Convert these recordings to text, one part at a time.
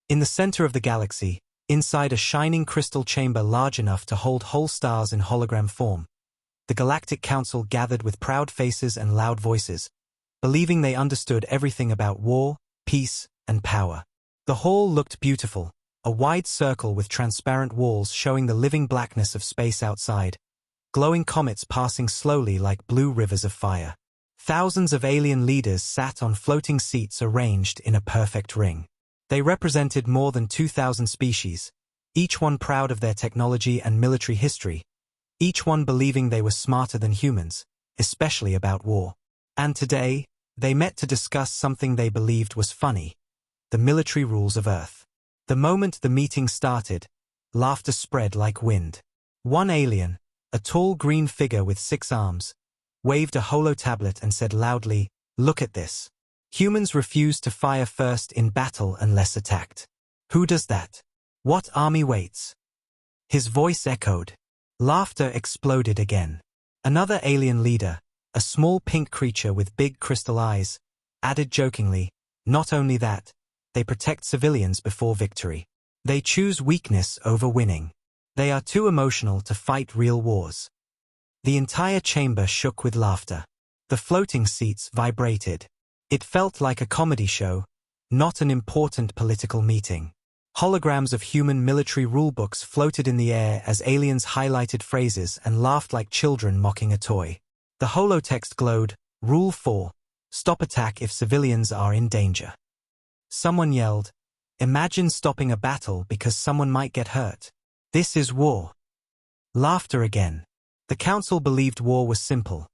In the center of the galaxy, inside a shining crystal chamber large enough to hold whole stars in hologram form, the Galactic Council gathered with proud faces and loud voices, believing they understood everything about war, peace, and power. The hall looked beautiful, a wide circle with transparent walls showing the living blackness of space outside, glowing comets passing slowly like blue rivers of fire. Thousands of alien leaders sat on floating seats arranged in a perfect ring. They represented more than 2,000 species, each one proud of their technology and military history, each one believing they were smarter than humans, especially about war. And today, they met to discuss something they believed was funny: the military rules of Earth. The moment the meeting started, laughter spread like wind. One alien, a tall green figure with 6 arms, waved a holo tablet and said loudly, "Look at this. Humans refuse to fire first in battle unless attacked. Who does that? What army waits?" His voice echoed. Laughter exploded again. Another alien leader, a small pink creature with big crystal eyes, added jokingly, "Not only that, they protect civilians before victory. They choose weakness over winning. They are too emotional to fight real wars." The entire chamber shook with laughter. The floating seats vibrated. It felt like a comedy show, not an important political meeting. Holograms of human military rulebooks floated in the air as aliens highlighted phrases and laughed like children mocking a toy. The holotext glowed, "Rule 4, stop attack if civilians are in danger." Someone yelled, "Imagine stopping a battle because someone might get hurt. This is war." Laughter again. The council believed war was simple: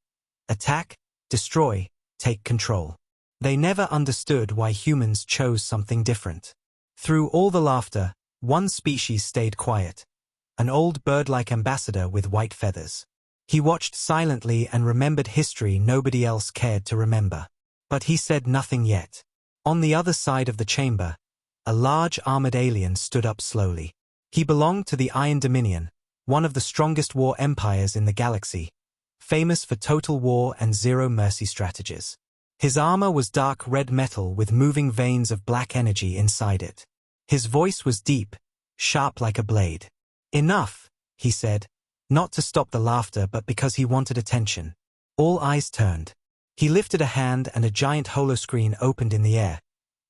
attack, destroy, take control. They never understood why humans chose something different. Through all the laughter, one species stayed quiet: an old bird-like ambassador with white feathers. He watched silently and remembered history nobody else cared to remember. But he said nothing yet. On the other side of the chamber, a large armored alien stood up slowly. He belonged to the Iron Dominion, one of the strongest war empires in the galaxy, famous for total war and zero-mercy strategies. His armor was dark red metal with moving veins of black energy inside it. His voice was deep, sharp like a blade. "Enough," he said, not to stop the laughter but because he wanted attention. All eyes turned. He lifted a hand and a giant holoscreen opened in the air,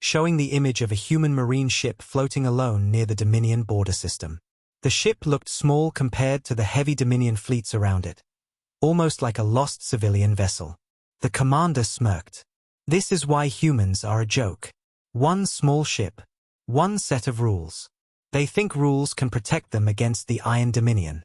showing the image of a human marine ship floating alone near the Dominion border system. The ship looked small compared to the heavy Dominion fleets around it, almost like a lost civilian vessel. The commander smirked. "This is why humans are a joke. One small ship, one set of rules. They think rules can protect them against the Iron Dominion."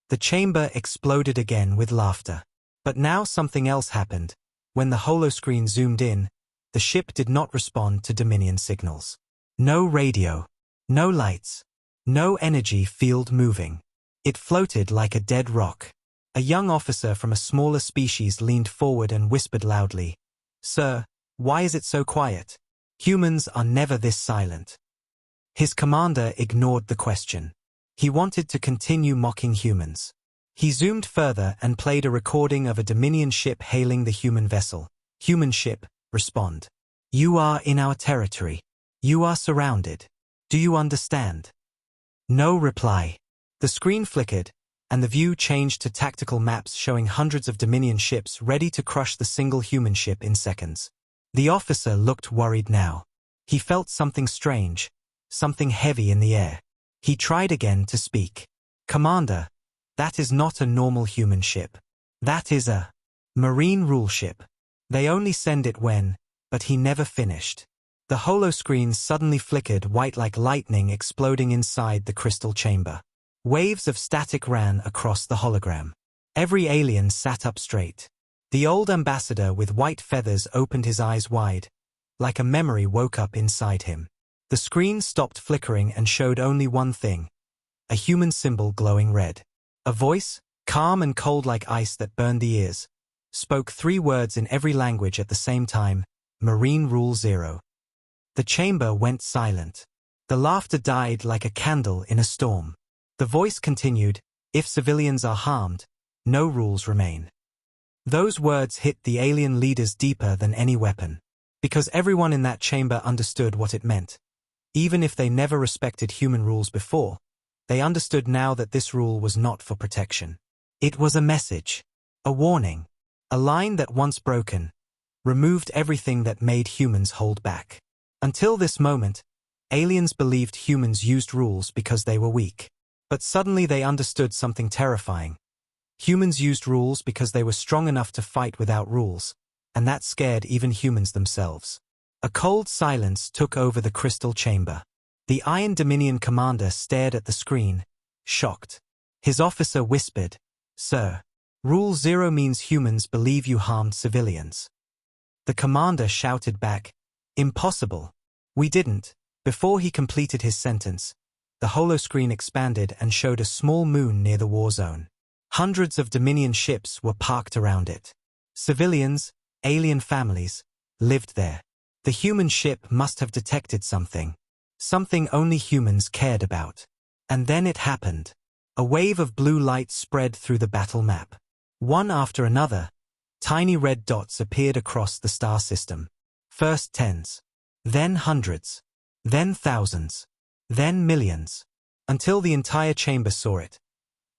The chamber exploded again with laughter. But now something else happened. When the holoscreen zoomed in, the ship did not respond to Dominion signals. No radio, no lights, no energy field moving. It floated like a dead rock. A young officer from a smaller species leaned forward and whispered loudly, "Sir, why is it so quiet? Humans are never this silent." His commander ignored the question. He wanted to continue mocking humans. He zoomed further and played a recording of a Dominion ship hailing the human vessel. "Human ship, respond. You are in our territory. You are surrounded. Do you understand?" No reply. The screen flickered, and the view changed to tactical maps showing hundreds of Dominion ships ready to crush the single human ship in seconds. The officer looked worried now. He felt something strange, something heavy in the air. He tried again to speak. "Commander, that is not a normal human ship. That is a marine rule ship. They only send it when," but he never finished. The holoscreen suddenly flickered white like lightning exploding inside the crystal chamber. Waves of static ran across the hologram. Every alien sat up straight. The old ambassador with white feathers opened his eyes wide, like a memory woke up inside him. The screen stopped flickering and showed only one thing: a human symbol glowing red. A voice, calm and cold like ice that burned the ears, spoke 3 words in every language at the same time: Marine Rule 0. The chamber went silent. The laughter died like a candle in a storm. The voice continued, "If civilians are harmed, no rules remain." Those words hit the alien leaders deeper than any weapon. Because everyone in that chamber understood what it meant. Even if they never respected human rules before, they understood now that this rule was not for protection. It was a message, a warning, a line that once broken, removed everything that made humans hold back. Until this moment, aliens believed humans used rules because they were weak. But suddenly they understood something terrifying. Humans used rules because they were strong enough to fight without rules, and that scared even humans themselves. A cold silence took over the crystal chamber. The Iron Dominion commander stared at the screen, shocked. His officer whispered, "Sir, Rule 0 means humans believe you harmed civilians." The commander shouted back, "Impossible. We didn't." Before he completed his sentence, the holoscreen expanded and showed a small moon near the war zone. Hundreds of Dominion ships were parked around it. Civilians, alien families, lived there. The human ship must have detected something. Something only humans cared about. And then it happened. A wave of blue light spread through the battle map. One after another, tiny red dots appeared across the star system. First tens, then hundreds, then thousands, then millions, until the entire chamber saw it.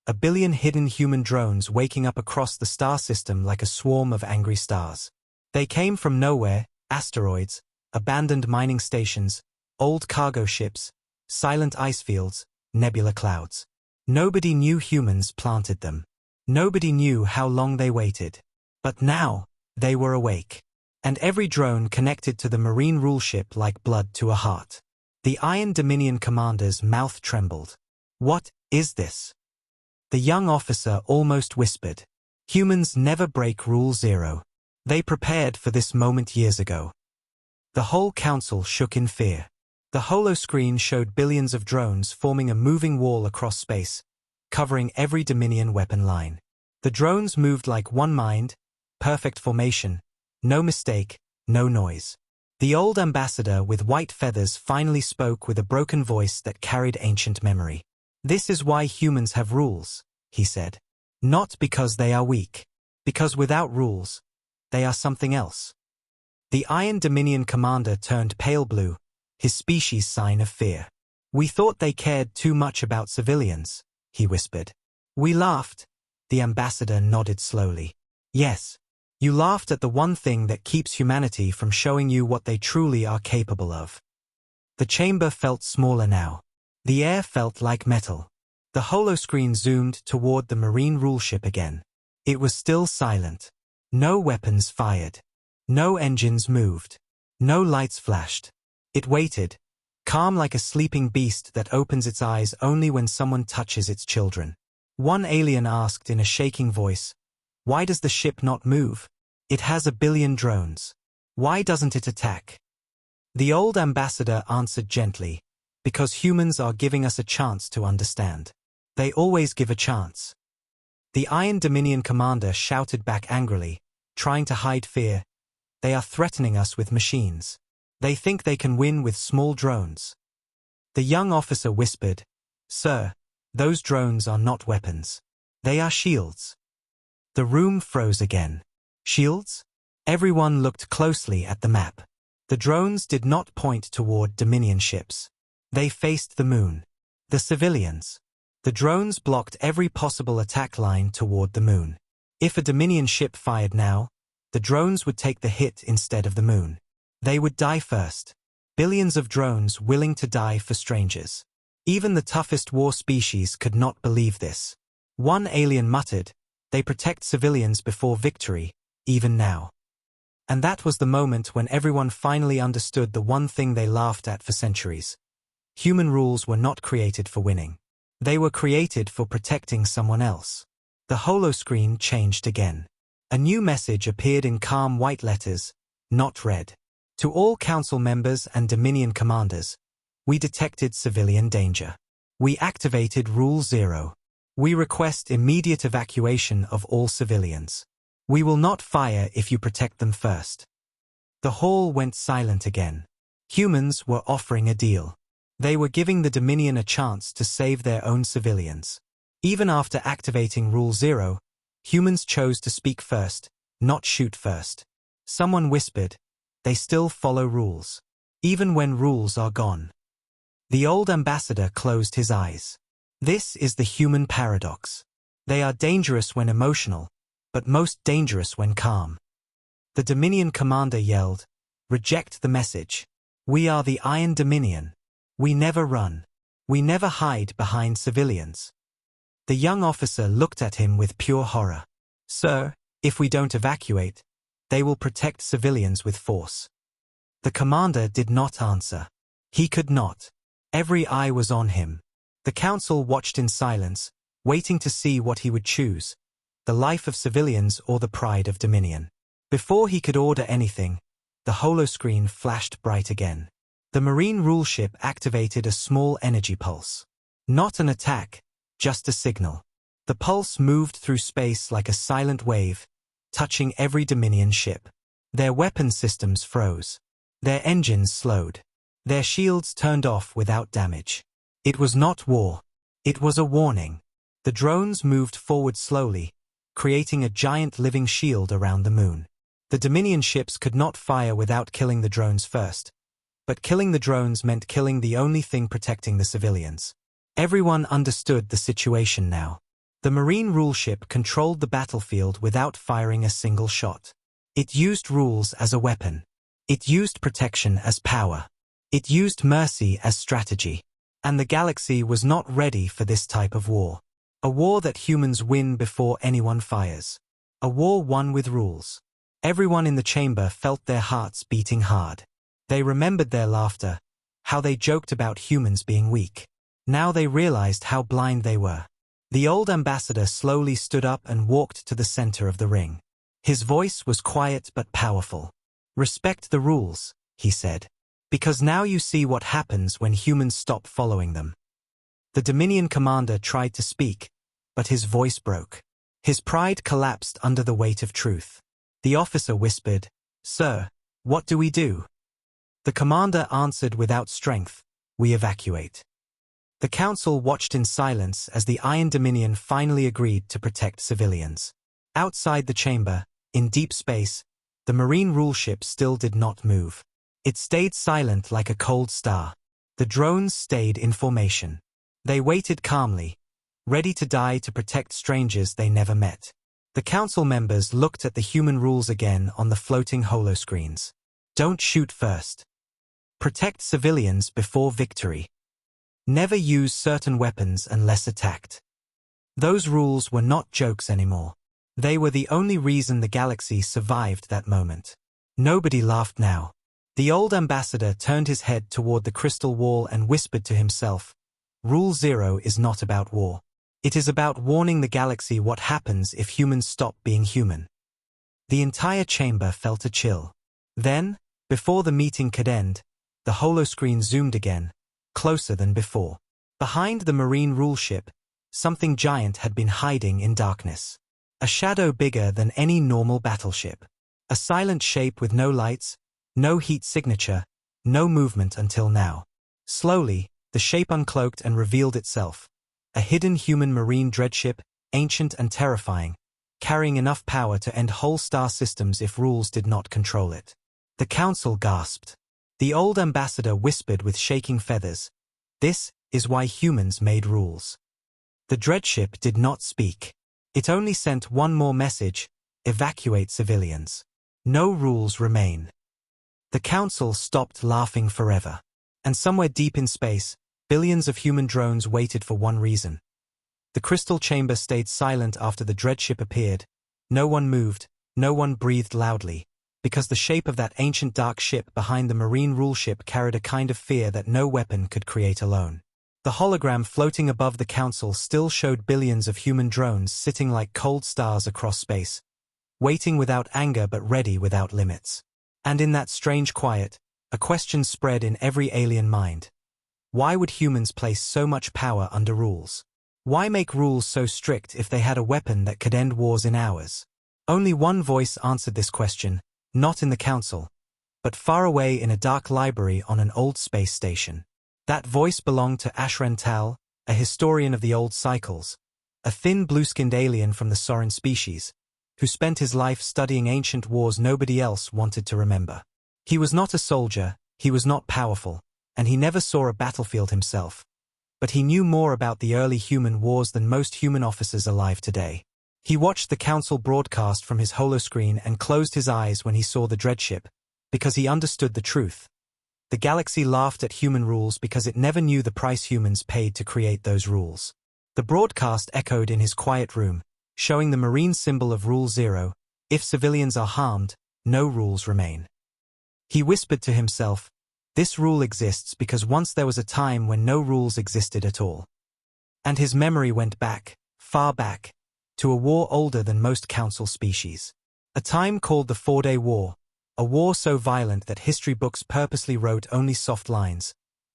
1 billion hidden human drones waking up across the star system like a swarm of angry stars. They came from nowhere: asteroids, abandoned mining stations, old cargo ships, silent ice fields, nebula clouds. Nobody knew humans planted them. Nobody knew how long they waited. But now, they were awake. And every drone connected to the marine rule ship like blood to a heart. The Iron Dominion commander's mouth trembled. "What is this?" The young officer almost whispered. "Humans never break Rule 0. They prepared for this moment years ago." The whole council shook in fear. The holoscreen showed billions of drones forming a moving wall across space, covering every Dominion weapon line. The drones moved like one mind, perfect formation, no mistake, no noise. The old ambassador with white feathers finally spoke with a broken voice that carried ancient memory. "This is why humans have rules," he said. "Not because they are weak. Because without rules, they are something else." The Iron Dominion commander turned pale blue, his species' sign of fear. "We thought they cared too much about civilians," he whispered. "We laughed." The ambassador nodded slowly. "Yes. You laughed at the one thing that keeps humanity from showing you what they truly are capable of." The chamber felt smaller now. The air felt like metal. The holoscreen zoomed toward the marine rule ship again. It was still silent. No weapons fired. No engines moved. No lights flashed. It waited, calm like a sleeping beast that opens its eyes only when someone touches its children. One alien asked in a shaking voice, "Why does the ship not move? It has 1 billion drones. Why doesn't it attack?" The old ambassador answered gently, "Because humans are giving us a chance to understand. They always give a chance." The Iron Dominion commander shouted back angrily, trying to hide fear, "They are threatening us with machines. They think they can win with small drones." The young officer whispered, "Sir, those drones are not weapons. They are shields." The room froze again. Shields? Everyone looked closely at the map. The drones did not point toward Dominion ships. They faced the moon. The civilians. The drones blocked every possible attack line toward the moon. If a Dominion ship fired now, the drones would take the hit instead of the moon. They would die first. Billions of drones willing to die for strangers. Even the toughest war species could not believe this. One alien muttered, "They protect civilians before victory, even now." And that was the moment when everyone finally understood the one thing they laughed at for centuries. Human rules were not created for winning. They were created for protecting someone else. The holoscreen changed again. A new message appeared in calm white letters, not red. To all council members and Dominion commanders, we detected civilian danger. We activated Rule 0. We request immediate evacuation of all civilians. We will not fire if you protect them first. The hall went silent again. Humans were offering a deal. They were giving the Dominion a chance to save their own civilians. Even after activating Rule 0, humans chose to speak first, not shoot first. Someone whispered, "They still follow rules. Even when rules are gone." The old ambassador closed his eyes. This is the human paradox. They are dangerous when emotional, but most dangerous when calm. The Dominion commander yelled, "Reject the message. We are the Iron Dominion. We never run. We never hide behind civilians." The young officer looked at him with pure horror. "Sir, if we don't evacuate, they will protect civilians with force." The commander did not answer. He could not. Every eye was on him. The council watched in silence, waiting to see what he would choose, the life of civilians or the pride of Dominion. Before he could order anything, the holoscreen flashed bright again. The Marine rule ship activated a small energy pulse. Not an attack, just a signal. The pulse moved through space like a silent wave, touching every Dominion ship. Their weapon systems froze. Their engines slowed. Their shields turned off without damage. It was not war. It was a warning. The drones moved forward slowly, creating a giant living shield around the moon. The Dominion ships could not fire without killing the drones first, but killing the drones meant killing the only thing protecting the civilians. Everyone understood the situation now. The Marine rule ship controlled the battlefield without firing a single shot. It used rules as a weapon. It used protection as power. It used mercy as strategy. And the galaxy was not ready for this type of war. A war that humans win before anyone fires. A war won with rules. Everyone in the chamber felt their hearts beating hard. They remembered their laughter, how they joked about humans being weak. Now they realized how blind they were. The old ambassador slowly stood up and walked to the center of the ring. His voice was quiet but powerful. "Respect the rules," he said. "Because now you see what happens when humans stop following them." The Dominion commander tried to speak, but his voice broke. His pride collapsed under the weight of truth. The officer whispered, "Sir, what do we do?" The commander answered without strength, "We evacuate." The council watched in silence as the Iron Dominion finally agreed to protect civilians. Outside the chamber, in deep space, the Marine rule ship still did not move. It stayed silent like a cold star. The drones stayed in formation. They waited calmly, ready to die to protect strangers they never met. The council members looked at the human rules again on the floating holoscreens. Don't shoot first. Protect civilians before victory. Never use certain weapons unless attacked. Those rules were not jokes anymore. They were the only reason the galaxy survived that moment. Nobody laughed now. The old ambassador turned his head toward the crystal wall and whispered to himself, "Rule 0 is not about war. It is about warning the galaxy what happens if humans stop being human." The entire chamber felt a chill. Then, before the meeting could end, the holoscreen zoomed again, closer than before. Behind the Marine rule ship, something giant had been hiding in darkness. A shadow bigger than any normal battleship. A silent shape with no lights, no heat signature, no movement until now. Slowly, the shape uncloaked and revealed itself. A hidden human marine dreadship, ancient and terrifying, carrying enough power to end whole star systems if rules did not control it. The council gasped. The old ambassador whispered with shaking feathers, "This is why humans made rules." The dreadship did not speak. It only sent one more message, "Evacuate civilians. No rules remain." The council stopped laughing forever. And somewhere deep in space, billions of human drones waited for one reason. The crystal chamber stayed silent after the dreadship appeared. No one moved, no one breathed loudly, because the shape of that ancient dark ship behind the Marine rule ship carried a kind of fear that no weapon could create alone. The hologram floating above the council still showed billions of human drones sitting like cold stars across space, waiting without anger but ready without limits. And in that strange quiet, a question spread in every alien mind. Why would humans place so much power under rules? Why make rules so strict if they had a weapon that could end wars in hours? Only one voice answered this question, not in the council, but far away in a dark library on an old space station. That voice belonged to Ashran Tal, a historian of the old cycles, a thin blue-skinned alien from the Sorin species, who spent his life studying ancient wars nobody else wanted to remember. He was not a soldier, he was not powerful, and he never saw a battlefield himself. But he knew more about the early human wars than most human officers alive today. He watched the council broadcast from his holoscreen and closed his eyes when he saw the dreadship, because he understood the truth. The galaxy laughed at human rules because it never knew the price humans paid to create those rules. The broadcast echoed in his quiet room, showing the marine symbol of Rule 0, if civilians are harmed, no rules remain. He whispered to himself, this rule exists because once there was a time when no rules existed at all. And his memory went back, far back, to a war older than most council species. A time called the 4-Day War, a war so violent that history books purposely wrote only soft lines,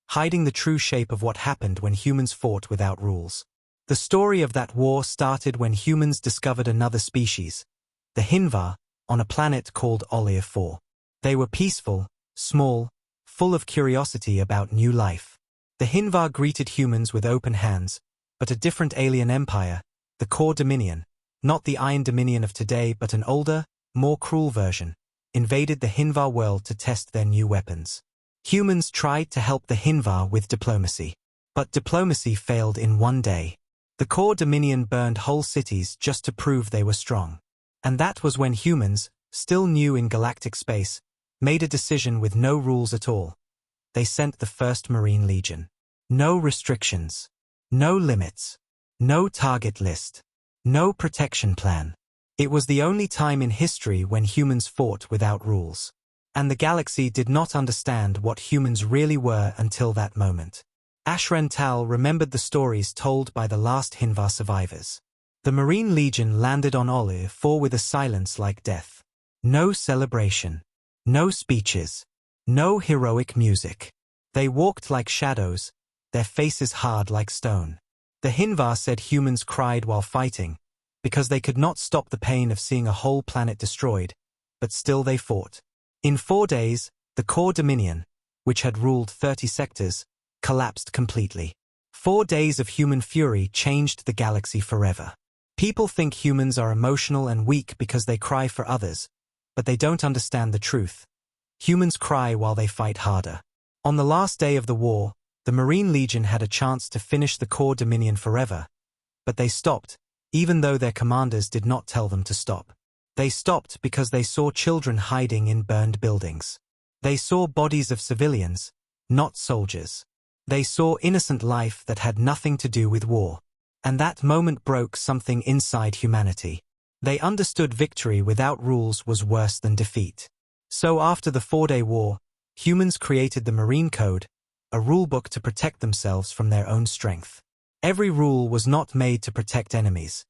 hiding the true shape of what happened when humans fought without rules. The story of that war started when humans discovered another species, the Hinva, on a planet called Olir 4. They were peaceful, small, full of curiosity about new life. The Hinva greeted humans with open hands, but a different alien empire, the Core Dominion, not the Iron Dominion of today but an older, more cruel version, invaded the Hinva world to test their new weapons. Humans tried to help the Hinva with diplomacy. But diplomacy failed in one day. The Core Dominion burned whole cities just to prove they were strong. And that was when humans, still new in galactic space, made a decision with no rules at all. They sent the First Marine Legion. No restrictions. No limits. No target list. No protection plan. It was the only time in history when humans fought without rules. And the galaxy did not understand what humans really were until that moment. Ashrental remembered the stories told by the last Hinva survivors. The Marine Legion landed on Olir 4 with a silence like death. No celebration. No speeches. No heroic music. They walked like shadows, their faces hard like stone. The Hinva said humans cried while fighting, because they could not stop the pain of seeing a whole planet destroyed, but still they fought. In 4 days, the Core Dominion, which had ruled 30 sectors, collapsed completely. 4 days of human fury changed the galaxy forever. People think humans are emotional and weak because they cry for others, but they don't understand the truth. Humans cry while they fight harder. On the last day of the war, the Marine Legion had a chance to finish the Core Dominion forever, but they stopped, even though their commanders did not tell them to stop. They stopped because they saw children hiding in burned buildings. They saw bodies of civilians, not soldiers. They saw innocent life that had nothing to do with war. And that moment broke something inside humanity. They understood victory without rules was worse than defeat. So after the 4-Day War, humans created the Marine Code, a rulebook to protect themselves from their own strength. Every rule was not made to protect enemies.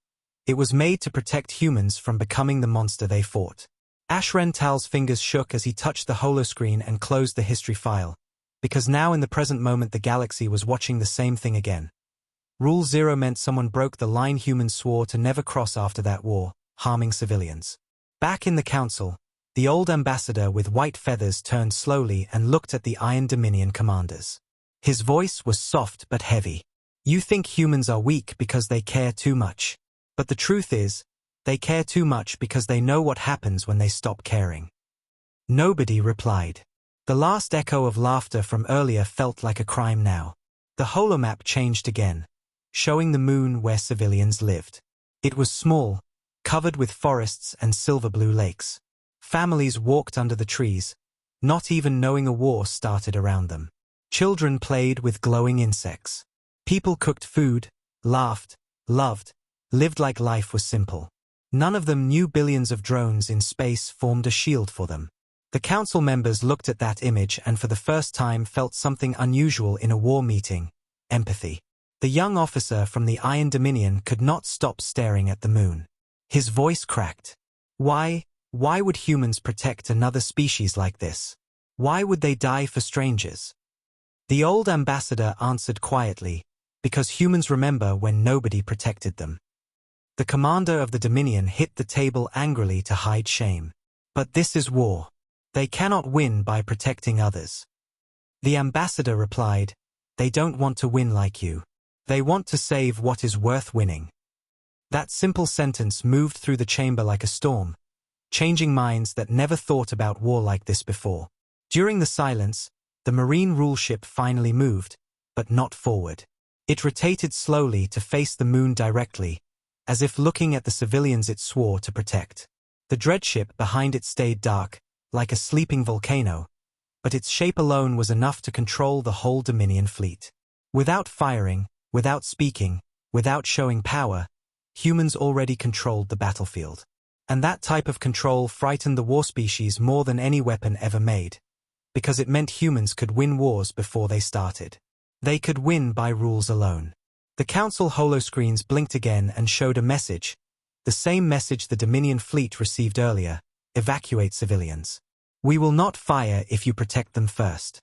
It was made to protect humans from becoming the monster they fought. Ashrental's fingers shook as he touched the holoscreen and closed the history file, because now in the present moment the galaxy was watching the same thing again. Rule 0 meant someone broke the line humans swore to never cross after that war, harming civilians. Back in the council, the old ambassador with white feathers turned slowly and looked at the Iron Dominion commanders. His voice was soft but heavy. You think humans are weak because they care too much. But the truth is, they care too much because they know what happens when they stop caring. Nobody replied. The last echo of laughter from earlier felt like a crime now. The holomap changed again, showing the moon where civilians lived. It was small, covered with forests and silver-blue lakes. Families walked under the trees, not even knowing a war started around them. Children played with glowing insects. People cooked food, laughed, loved, lived like life was simple. None of them knew billions of drones in space formed a shield for them. The council members looked at that image and for the first time felt something unusual in a war meeting: empathy. The young officer from the Iron Dominion could not stop staring at the moon. His voice cracked. Why would humans protect another species like this? Why would they die for strangers? The old ambassador answered quietly, because humans remember when nobody protected them. The commander of the Dominion hit the table angrily to hide shame. But this is war. They cannot win by protecting others. The ambassador replied, they don't want to win like you. They want to save what is worth winning. That simple sentence moved through the chamber like a storm, changing minds that never thought about war like this before. During the silence, The Marine rule ship finally moved, but not forward. It rotated slowly to face the moon directly, as if looking at the civilians it swore to protect. The dreadship behind it stayed dark, like a sleeping volcano, but its shape alone was enough to control the whole Dominion fleet. Without firing, without speaking, without showing power, humans already controlled the battlefield. And that type of control frightened the war species more than any weapon ever made, because it meant humans could win wars before they started. They could win by rules alone. The Council holoscreens blinked again and showed a message, the same message the Dominion fleet received earlier: evacuate civilians. We will not fire if you protect them first.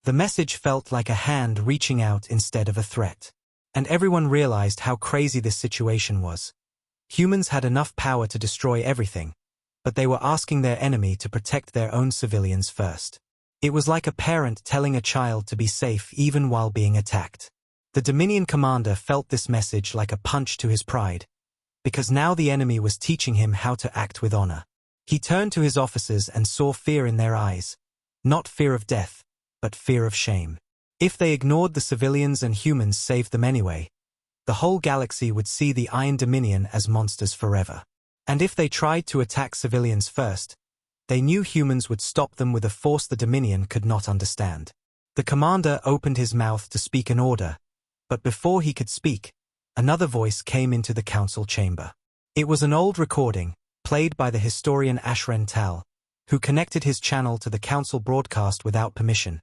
The message felt like a hand reaching out instead of a threat. And everyone realized how crazy this situation was. Humans had enough power to destroy everything, but they were asking their enemy to protect their own civilians first. It was like a parent telling a child to be safe even while being attacked. The Dominion commander felt this message like a punch to his pride, because now the enemy was teaching him how to act with honor. He turned to his officers and saw fear in their eyes, not fear of death, but fear of shame. If they ignored the civilians and humans saved them anyway, the whole galaxy would see the Iron Dominion as monsters forever. And if they tried to attack civilians first, they knew humans would stop them with a force the Dominion could not understand. The commander opened his mouth to speak an order, but before he could speak, another voice came into the council chamber. It was an old recording, played by the historian Ashren Tal, who connected his channel to the council broadcast without permission,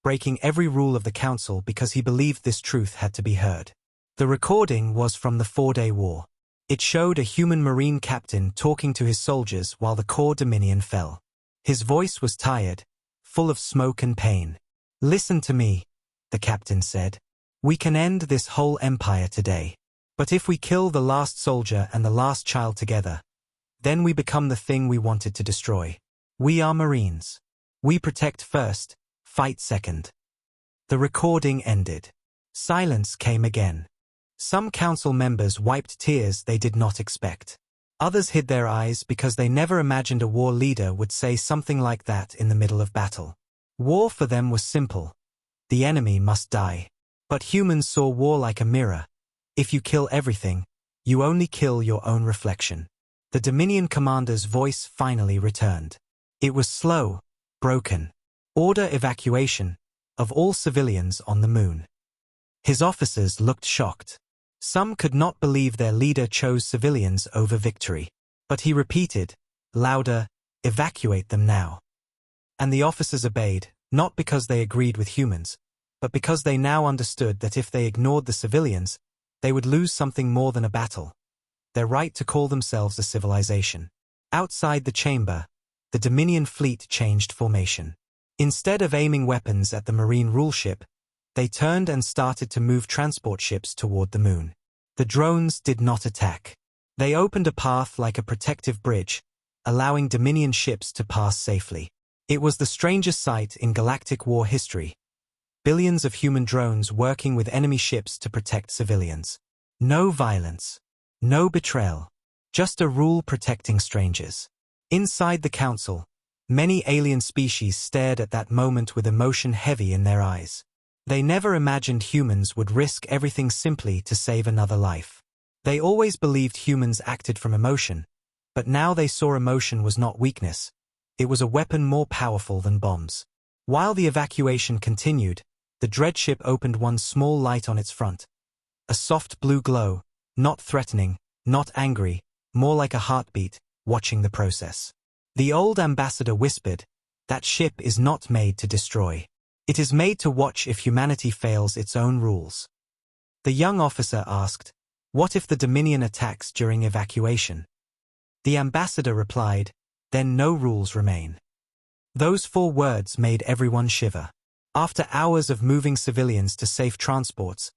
breaking every rule of the council because he believed this truth had to be heard. The recording was from the 4-Day War. It showed a human Marine captain talking to his soldiers while the core Dominion fell. His voice was tired, full of smoke and pain. "Listen to me," the captain said. "We can end this whole empire today. But if we kill the last soldier and the last child together, then we become the thing we wanted to destroy. We are Marines. We protect first, fight second." The recording ended. Silence came again. Some council members wiped tears they did not expect. Others hid their eyes because they never imagined a war leader would say something like that in the middle of battle. War for them was simple. The enemy must die. But humans saw war like a mirror. If you kill everything, you only kill your own reflection. The Dominion commander's voice finally returned. It was slow, broken. "Order evacuation of all civilians on the moon." His officers looked shocked. Some could not believe their leader chose civilians over victory. But he repeated, louder, "Evacuate them now." And the officers obeyed, not because they agreed with humans, but because they now understood that if they ignored the civilians, they would lose something more than a battle: their right to call themselves a civilization. Outside the chamber, the Dominion fleet changed formation. Instead of aiming weapons at the Marine rule ship, they turned and started to move transport ships toward the moon. The drones did not attack. They opened a path like a protective bridge, allowing Dominion ships to pass safely. It was the strangest sight in galactic war history. Billions of human drones working with enemy ships to protect civilians. No violence. No betrayal. Just a rule protecting strangers. Inside the council, many alien species stared at that moment with emotion heavy in their eyes. They never imagined humans would risk everything simply to save another life. They always believed humans acted from emotion, but now they saw emotion was not weakness. It was a weapon more powerful than bombs. While the evacuation continued, the dreadship opened one small light on its front. A soft blue glow, not threatening, not angry, more like a heartbeat, watching the process. The old ambassador whispered, "That ship is not made to destroy. It is made to watch if humanity fails its own rules." The young officer asked, "What if the Dominion attacks during evacuation?" The ambassador replied, "Then no rules remain." Those 4 words made everyone shiver. After hours of moving civilians to safe transports,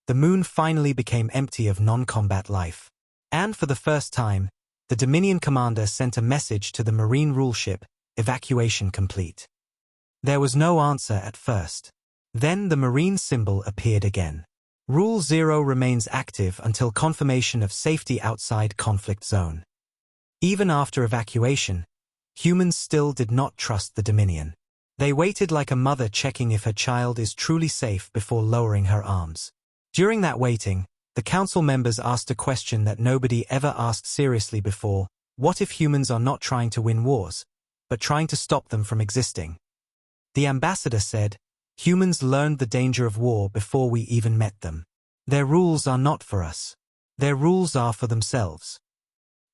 the moon finally became empty of non-combat life. And for the first time, the Dominion commander sent a message to the Marine rule ship, "Evacuation complete." There was no answer at first. Then the Marine symbol appeared again. Rule 0 remains active until confirmation of safety outside conflict zone. Even after evacuation, humans still did not trust the Dominion. They waited like a mother checking if her child is truly safe before lowering her arms. During that waiting, the council members asked a question that nobody ever asked seriously before: what if humans are not trying to win wars, but trying to stop them from existing? The ambassador said, humans learned the danger of war before we even met them. Their rules are not for us. Their rules are for themselves.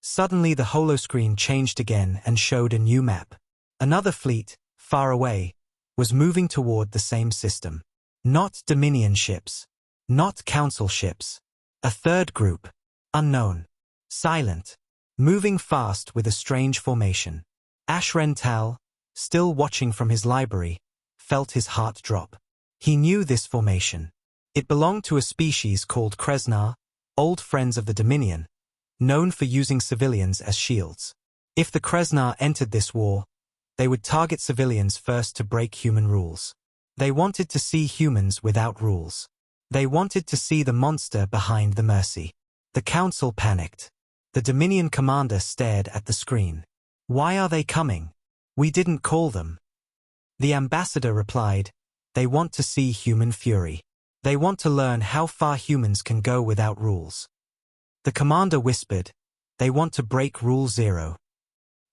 Suddenly the holoscreen changed again and showed a new map. Another fleet, far away, was moving toward the same system. Not Dominion ships. Not council ships. A third group. Unknown. Silent. Moving fast with a strange formation. Ashrental, still watching from his library, felt his heart drop. He knew this formation. It belonged to a species called Kreznar, old friends of the Dominion, known for using civilians as shields. If the Kreznar entered this war, they would target civilians first to break human rules. They wanted to see humans without rules. They wanted to see the monster behind the mercy. The council panicked. The Dominion commander stared at the screen. Why are they coming? We didn't call them. The ambassador replied, they want to see human fury. They want to learn how far humans can go without rules. The commander whispered, they want to break Rule 0.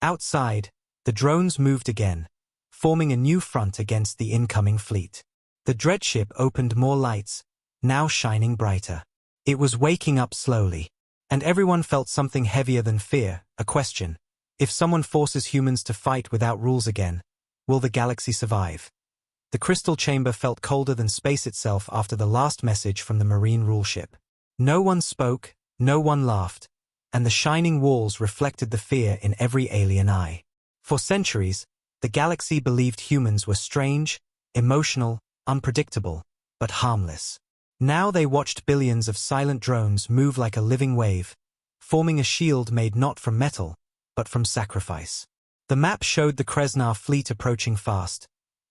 Outside, the drones moved again, forming a new front against the incoming fleet. The dreadship opened more lights, now shining brighter. It was waking up slowly. And everyone felt something heavier than fear, a question. If someone forces humans to fight without rules again, will the galaxy survive? The crystal chamber felt colder than space itself after the last message from the marine rule ship. No one spoke, no one laughed, and the shining walls reflected the fear in every alien eye. For centuries, the galaxy believed humans were strange, emotional, unpredictable, but harmless. Now they watched billions of silent drones move like a living wave, forming a shield made not from metal, but from sacrifice. The map showed the Kreznar fleet approaching fast.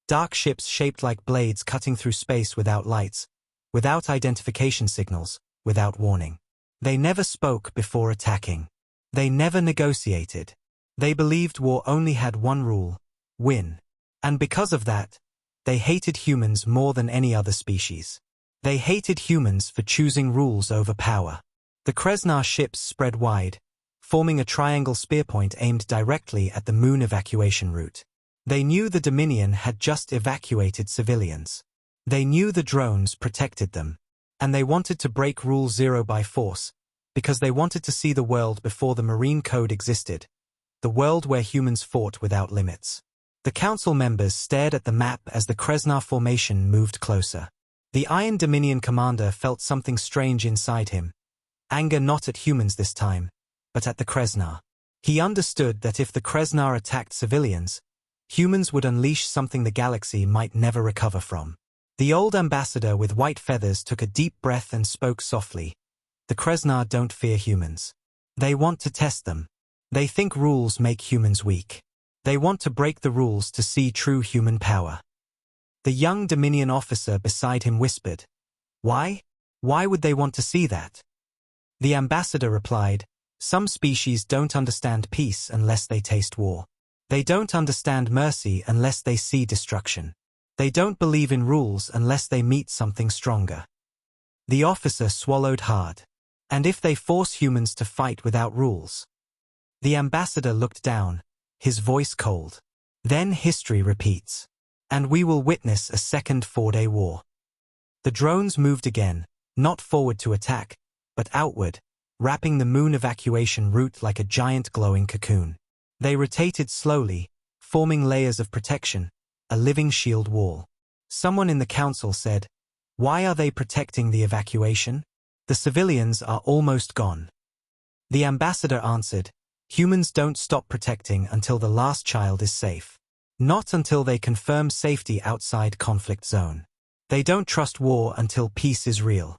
Dark ships shaped like blades cutting through space without lights, without identification signals, without warning. They never spoke before attacking. They never negotiated. They believed war only had one rule: win. And because of that, they hated humans more than any other species. They hated humans for choosing rules over power. The Kreznar ships spread wide, forming a triangle spearpoint aimed directly at the moon evacuation route. They knew the Dominion had just evacuated civilians. They knew the drones protected them. And they wanted to break Rule 0 by force, because they wanted to see the world before the Marine Code existed, the world where humans fought without limits. The council members stared at the map as the Kreznar formation moved closer. The Iron Dominion commander felt something strange inside him. Anger not at humans this time, but at the Kreznar. He understood that if the Kreznar attacked civilians, humans would unleash something the galaxy might never recover from. The old ambassador with white feathers took a deep breath and spoke softly. The Kreznar don't fear humans. They want to test them. They think rules make humans weak. They want to break the rules to see true human power. The young Dominion officer beside him whispered, "Why? Why would they want to see that?" The ambassador replied, "Some species don't understand peace unless they taste war. They don't understand mercy unless they see destruction. They don't believe in rules unless they meet something stronger." The officer swallowed hard. And if they force humans to fight without rules? The ambassador looked down, his voice cold. Then history repeats. And we will witness a second 4-day war. The drones moved again, not forward to attack, but outward, wrapping the moon evacuation route like a giant glowing cocoon. They rotated slowly, forming layers of protection, a living shield wall. Someone in the council said, "Why are they protecting the evacuation? The civilians are almost gone." The ambassador answered, "Humans don't stop protecting until the last child is safe. Not until they confirm safety outside conflict zone. They don't trust war until peace is real."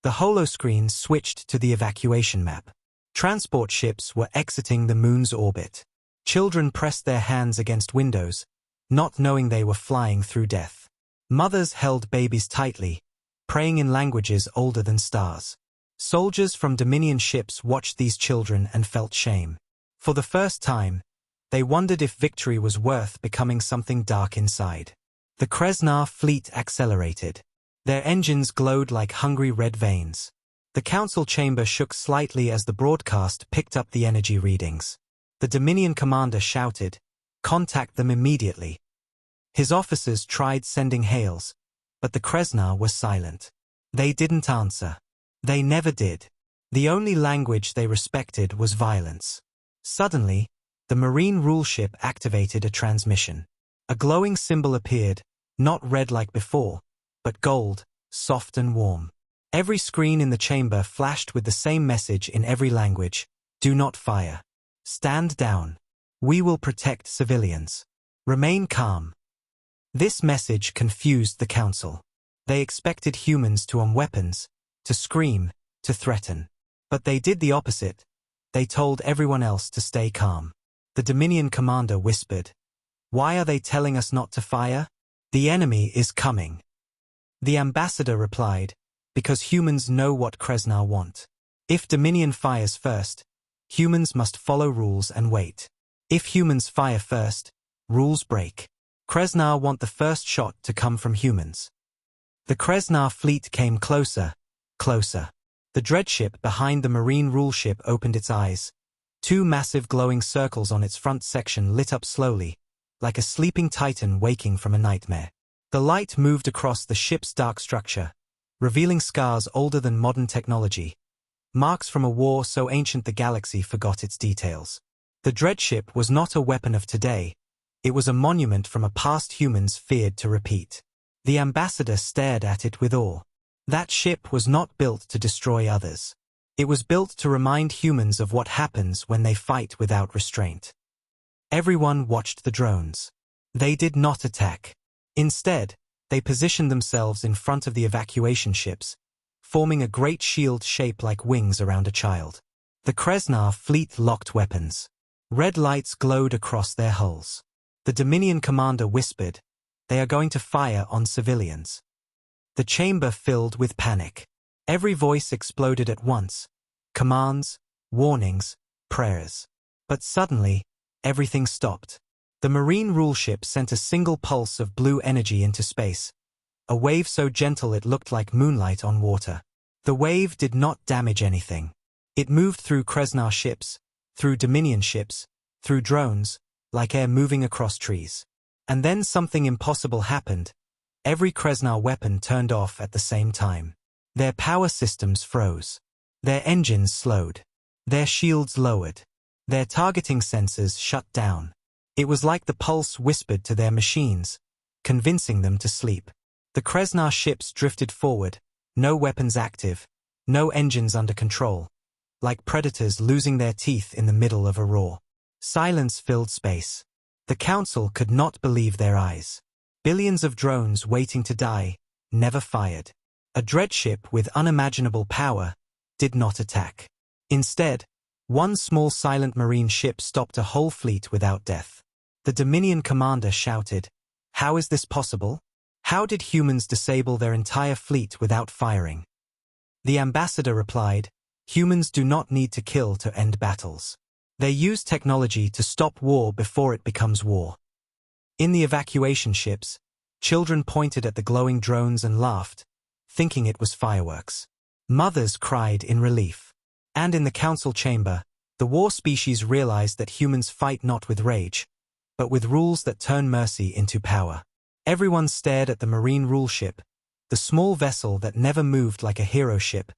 The holoscreen switched to the evacuation map. Transport ships were exiting the moon's orbit. Children pressed their hands against windows, not knowing they were flying through death. Mothers held babies tightly, praying in languages older than stars. Soldiers from Dominion ships watched these children and felt shame. For the first time, They wondered if victory was worth becoming something dark inside. The Krasnar fleet accelerated. Their engines glowed like hungry red veins. The council chamber shook slightly as the broadcast picked up the energy readings. The Dominion commander shouted, "Contact them immediately." His officers tried sending hails, but the Krasnar were silent. They didn't answer. They never did. The only language they respected was violence. Suddenly, the Marine rule ship activated a transmission. A glowing symbol appeared, not red like before, but gold, soft and warm. Every screen in the chamber flashed with the same message in every language: "Do not fire. Stand down. We will protect civilians. Remain calm." This message confused the council. They expected humans to arm weapons, to scream, to threaten. But they did the opposite. They told everyone else to stay calm. The Dominion commander whispered, "Why are they telling us not to fire? The enemy is coming." The ambassador replied, "Because humans know what Krasnar want. If Dominion fires first, humans must follow rules and wait. If humans fire first, rules break. Krasnar want the first shot to come from humans." The Krasnar fleet came closer, closer. The dreadship behind the Marine rule ship opened its eyes. Two massive glowing circles on its front section lit up slowly, like a sleeping titan waking from a nightmare. The light moved across the ship's dark structure, revealing scars older than modern technology, marks from a war so ancient the galaxy forgot its details. The dreadship was not a weapon of today. It was a monument from a past humans feared to repeat. The ambassador stared at it with awe. That ship was not built to destroy others. It was built to remind humans of what happens when they fight without restraint. Everyone watched the drones. They did not attack. Instead, they positioned themselves in front of the evacuation ships, forming a great shield shape like wings around a child. The Krasnar fleet locked weapons. Red lights glowed across their hulls. The Dominion commander whispered, "They are going to fire on civilians." The chamber filled with panic. Every voice exploded at once. Commands, warnings, prayers. But suddenly, everything stopped. The Marine rule ship sent a single pulse of blue energy into space, a wave so gentle it looked like moonlight on water. The wave did not damage anything. It moved through Krasnar ships, through Dominion ships, through drones, like air moving across trees. And then something impossible happened. Every Krasnar weapon turned off at the same time. Their power systems froze. Their engines slowed. Their shields lowered. Their targeting sensors shut down. It was like the pulse whispered to their machines, convincing them to sleep. The Krasnar ships drifted forward, no weapons active, no engines under control, like predators losing their teeth in the middle of a roar. Silence filled space. The council could not believe their eyes. Billions of drones waiting to die, never fired. A dreadship with unimaginable power did not attack. Instead, one small silent Marine ship stopped a whole fleet without death. The Dominion commander shouted, "How is this possible? How did humans disable their entire fleet without firing?" The ambassador replied, "Humans do not need to kill to end battles. They use technology to stop war before it becomes war." In the evacuation ships, children pointed at the glowing drones and laughed, thinking it was fireworks. Mothers cried in relief. And in the council chamber, the war species realized that humans fight not with rage, but with rules that turn mercy into power. Everyone stared at the Marine rule ship, the small vessel that never moved like a hero ship,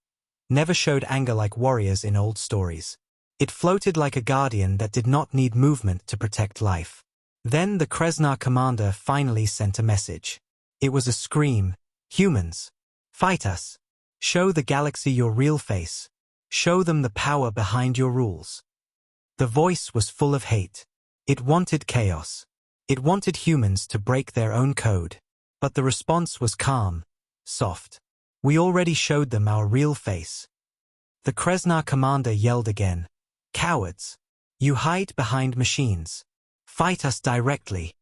never showed anger like warriors in old stories. It floated like a guardian that did not need movement to protect life. Then the Krasnar commander finally sent a message. It was a scream, "Humans, fight us. Show the galaxy your real face. Show them the power behind your rules." The voice was full of hate. It wanted chaos. It wanted humans to break their own code. But the response was calm, soft. "We already showed them our real face." The Krasnar commander yelled again, "Cowards! You hide behind machines. Fight us directly."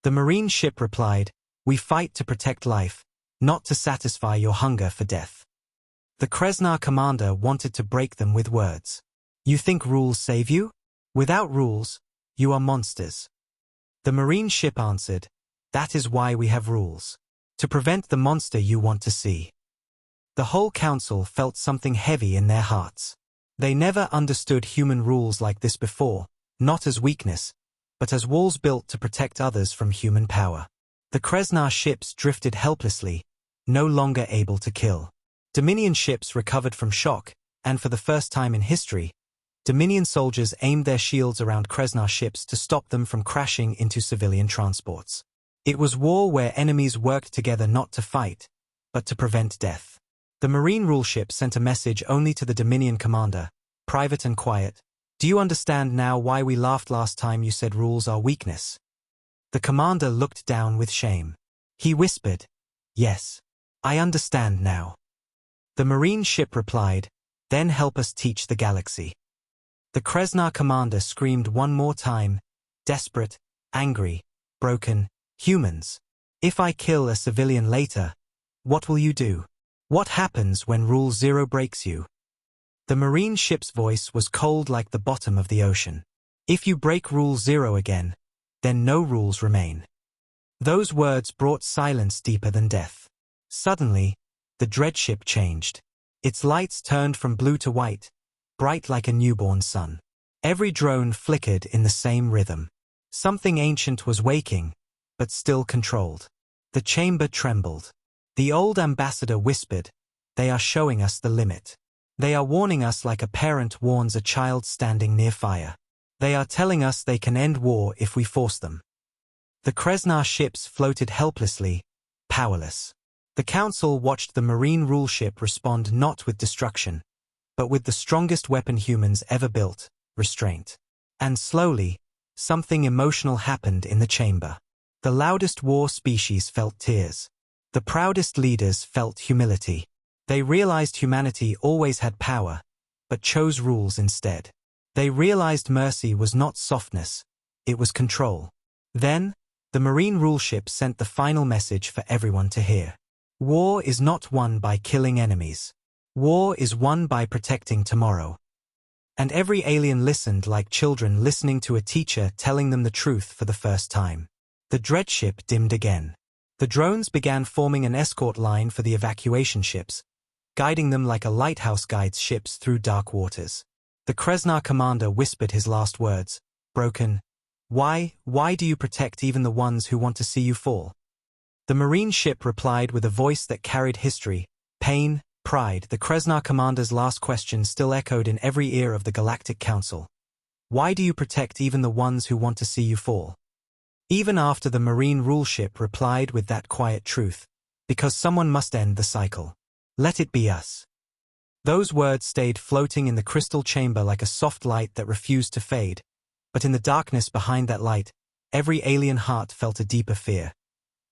The Marine ship replied, "We fight to protect life, not to satisfy your hunger for death." The Krasnar commander wanted to break them with words. "You think rules save you? Without rules, You are monsters. The marine ship answered, that is why we have rules. To prevent the monster you want to see. The whole council felt something heavy in their hearts. They never understood human rules like this before, not as weakness, but as walls built to protect others from human power. The Kreznar ships drifted helplessly, no longer able to kill. Dominion ships recovered from shock, and for the first time in history, Dominion soldiers aimed their shields around Kreznar ships to stop them from crashing into civilian transports. It was war where enemies worked together not to fight, but to prevent death. The Marine rule ship sent a message only to the Dominion commander, private and quiet. Do you understand now why we laughed last time you said rules are weakness? The commander looked down with shame. He whispered, yes, I understand now. The Marine ship replied, then help us teach the galaxy. The Kreznar commander screamed one more time, desperate, angry, broken, humans. If I kill a civilian later, what will you do? What happens when Rule 0 breaks you? The Marine ship's voice was cold like the bottom of the ocean. If you break Rule 0 again, then no rules remain. Those words brought silence deeper than death. Suddenly, the dreadship changed. Its lights turned from blue to white, bright like a newborn sun. Every drone flickered in the same rhythm. Something ancient was waking, but still controlled. The chamber trembled. The old ambassador whispered, they are showing us the limit. They are warning us like a parent warns a child standing near fire. They are telling us they can end war if we force them. The Kreznar ships floated helplessly, powerless. The council watched the Marine rule ship respond not with destruction, but with the strongest weapon humans ever built, restraint. And slowly, something emotional happened in the chamber. The loudest war species felt tears. The proudest leaders felt humility. They realized humanity always had power, but chose rules instead. They realized mercy was not softness, it was control. Then, the Marine rule ship sent the final message for everyone to hear. War is not won by killing enemies. War is won by protecting tomorrow. And every alien listened like children listening to a teacher telling them the truth for the first time. The dreadship dimmed again. The drones began forming an escort line for the evacuation ships, guiding them like a lighthouse guides ships through dark waters. The Kreznar commander whispered his last words, broken. Why do you protect even the ones who want to see you fall? The Marine ship replied with a voice that carried history, pain, pride. The Kreznar commander's last question still echoed in every ear of the Galactic Council. Why do you protect even the ones who want to see you fall? Even after the Marine rule ship replied with that quiet truth, because someone must end the cycle. Let it be us. Those words stayed floating in the crystal chamber like a soft light that refused to fade, but in the darkness behind that light, every alien heart felt a deeper fear.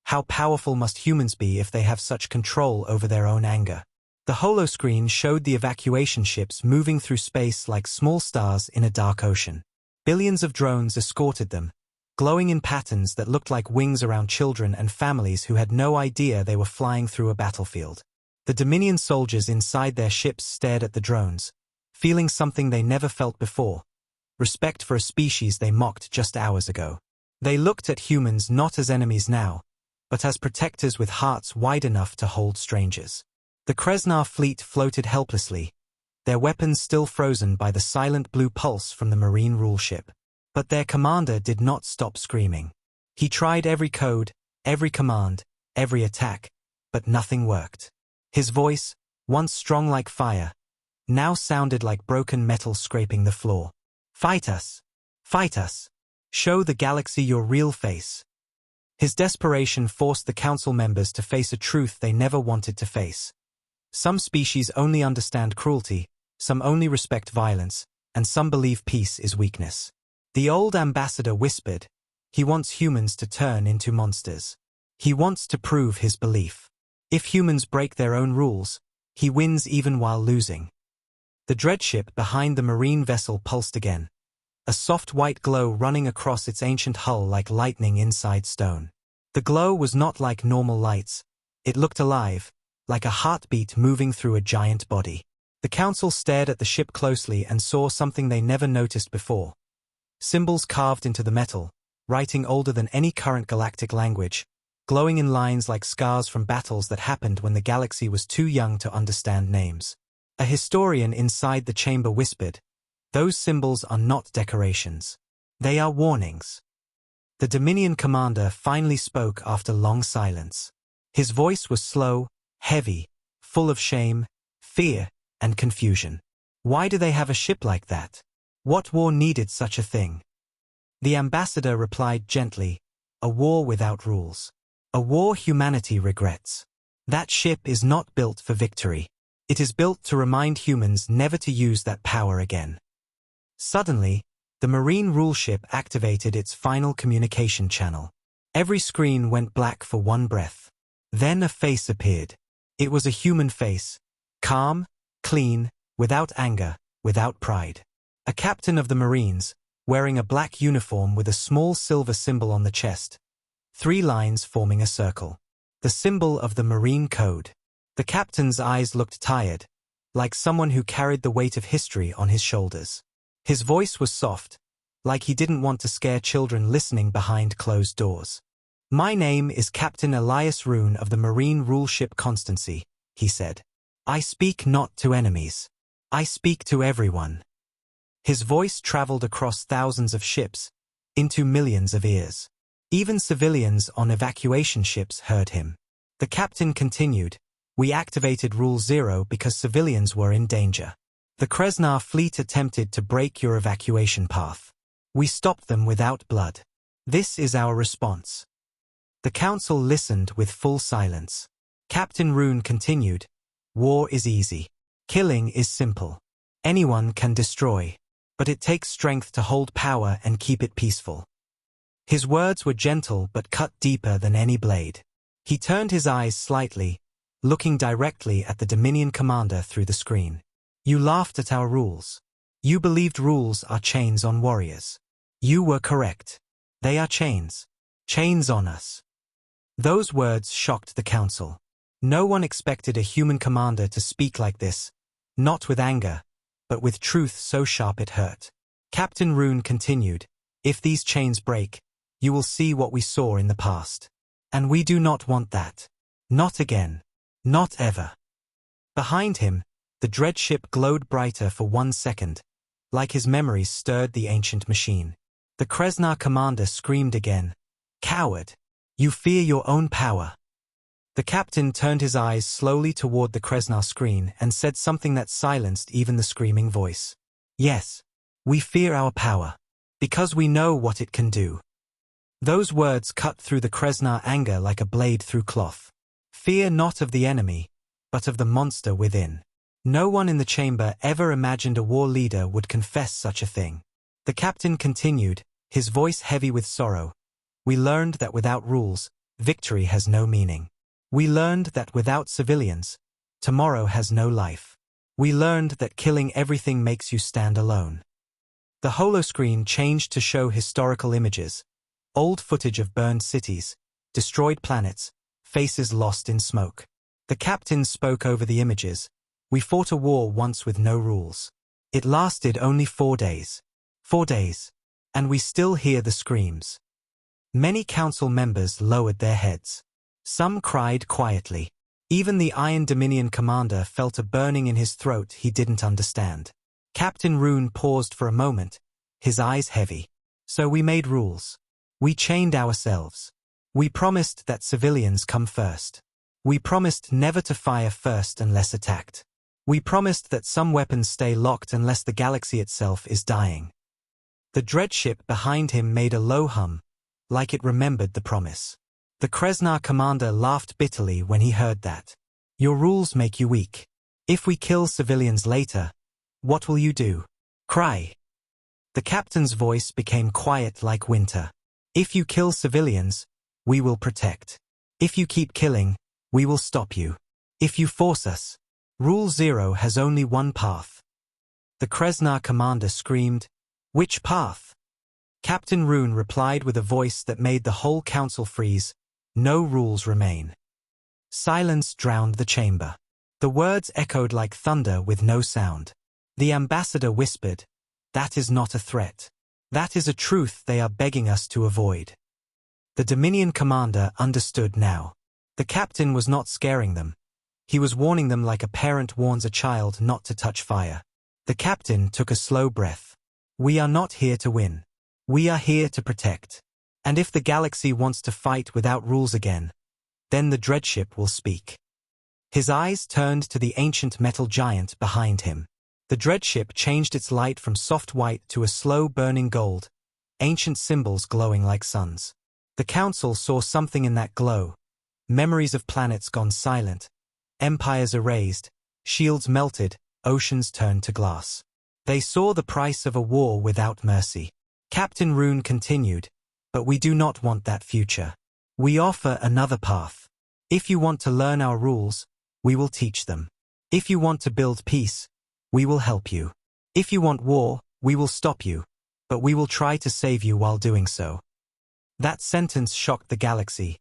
How powerful must humans be if they have such control over their own anger? The holoscreen showed the evacuation ships moving through space like small stars in a dark ocean. Billions of drones escorted them, glowing in patterns that looked like wings around children and families who had no idea they were flying through a battlefield. The Dominion soldiers inside their ships stared at the drones, feeling something they never felt before, respect for a species they mocked just hours ago. They looked at humans not as enemies now, but as protectors with hearts wide enough to hold strangers. The Kreznar fleet floated helplessly, their weapons still frozen by the silent blue pulse from the Marine rule ship. But their commander did not stop screaming. He tried every code, every command, every attack, but nothing worked. His voice, once strong like fire, now sounded like broken metal scraping the floor. Fight us! Fight us! Show the galaxy your real face. His desperation forced the council members to face a truth they never wanted to face. Some species only understand cruelty, some only respect violence, and some believe peace is weakness. The old ambassador whispered, he wants humans to turn into monsters. He wants to prove his belief. If humans break their own rules, he wins even while losing. The dreadship behind the Marine vessel pulsed again, a soft white glow running across its ancient hull like lightning inside stone. The glow was not like normal lights. It looked alive, like a heartbeat moving through a giant body. The council stared at the ship closely and saw something they never noticed before. Symbols carved into the metal, writing older than any current galactic language, glowing in lines like scars from battles that happened when the galaxy was too young to understand names. A historian inside the chamber whispered, "Those symbols are not decorations. They are warnings." The Dominion commander finally spoke after long silence. His voice was slow, heavy, full of shame, fear, and confusion. "Why do they have a ship like that? What war needed such a thing?" The ambassador replied gently, "A war without rules. A war humanity regrets. That ship is not built for victory. It is built to remind humans never to use that power again." Suddenly, the Marine rule ship activated its final communication channel. Every screen went black for one breath. Then a face appeared. It was a human face, calm, clean, without anger, without pride. A captain of the Marines, wearing a black uniform with a small silver symbol on the chest. 3 lines forming a circle. The symbol of the Marine Code. The captain's eyes looked tired, like someone who carried the weight of history on his shoulders. His voice was soft, like he didn't want to scare children listening behind closed doors. "My name is Captain Elias Roon of the Marine rule ship Constancy," he said. "I speak not to enemies. I speak to everyone." His voice traveled across thousands of ships, into millions of ears. Even civilians on evacuation ships heard him. The captain continued, "We activated Rule 0 because civilians were in danger. The Kreznar fleet attempted to break your evacuation path. We stopped them without blood. This is our response." The council listened with full silence. Captain Roon continued, "War is easy. Killing is simple. Anyone can destroy. But it takes strength to hold power and keep it peaceful." His words were gentle but cut deeper than any blade. He turned his eyes slightly, looking directly at the Dominion commander through the screen. "You laughed at our rules. You believed rules are chains on warriors. You were correct. They are chains. Chains on us." Those words shocked the council. No one expected a human commander to speak like this, not with anger, but with truth so sharp it hurt. Captain Roon continued, "If these chains break, you will see what we saw in the past. And we do not want that. Not again. Not ever." Behind him, the dread ship glowed brighter for 1 second, like his memories stirred the ancient machine. The Kreznar commander screamed again, "Coward! You fear your own power." The captain turned his eyes slowly toward the Kreznar screen and said something that silenced even the screaming voice. "Yes, we fear our power, because we know what it can do." Those words cut through the Kreznar anger like a blade through cloth. Fear not of the enemy, but of the monster within. No one in the chamber ever imagined a war leader would confess such a thing. The captain continued, his voice heavy with sorrow. "We learned that without rules, victory has no meaning. We learned that without civilians, tomorrow has no life. We learned that killing everything makes you stand alone." The holoscreen changed to show historical images, old footage of burned cities, destroyed planets, faces lost in smoke. The captain spoke over the images. "We fought a war once with no rules. It lasted only 4 days. 4 days. And we still hear the screams." Many council members lowered their heads. Some cried quietly. Even the Iron Dominion commander felt a burning in his throat he didn't understand. Captain Roon paused for a moment, his eyes heavy. "So we made rules. We chained ourselves. We promised that civilians come first. We promised never to fire first unless attacked. We promised that some weapons stay locked unless the galaxy itself is dying." The dreadship behind him made a low hum, like it remembered the promise. The Kreznar commander laughed bitterly when he heard that. "Your rules make you weak. If we kill civilians later, what will you do? Cry?" The captain's voice became quiet like winter. "If you kill civilians, we will protect. If you keep killing, we will stop you. If you force us, Rule 0 has only one path." The Kreznar commander screamed, "Which path?" Captain Roon replied with a voice that made the whole council freeze, "No rules remain." Silence drowned the chamber. The words echoed like thunder with no sound. The ambassador whispered, "That is not a threat. That is a truth they are begging us to avoid. The Dominion commander understood now. The captain was not scaring them. He was warning them like a parent warns a child not to touch fire. The captain took a slow breath. We are not here to win. We are here to protect. And if the galaxy wants to fight without rules again, then the dreadship will speak. His eyes turned to the ancient metal giant behind him. The dreadship changed its light from soft white to a slow burning gold, ancient symbols glowing like suns. The council saw something in that glow. Memories of planets gone silent, empires erased, shields melted, oceans turned to glass. They saw the price of a war without mercy. Captain Rune continued, but we do not want that future. We offer another path. If you want to learn our rules, we will teach them. If you want to build peace, we will help you. If you want war, we will stop you, but we will try to save you while doing so. That sentence shocked the galaxy.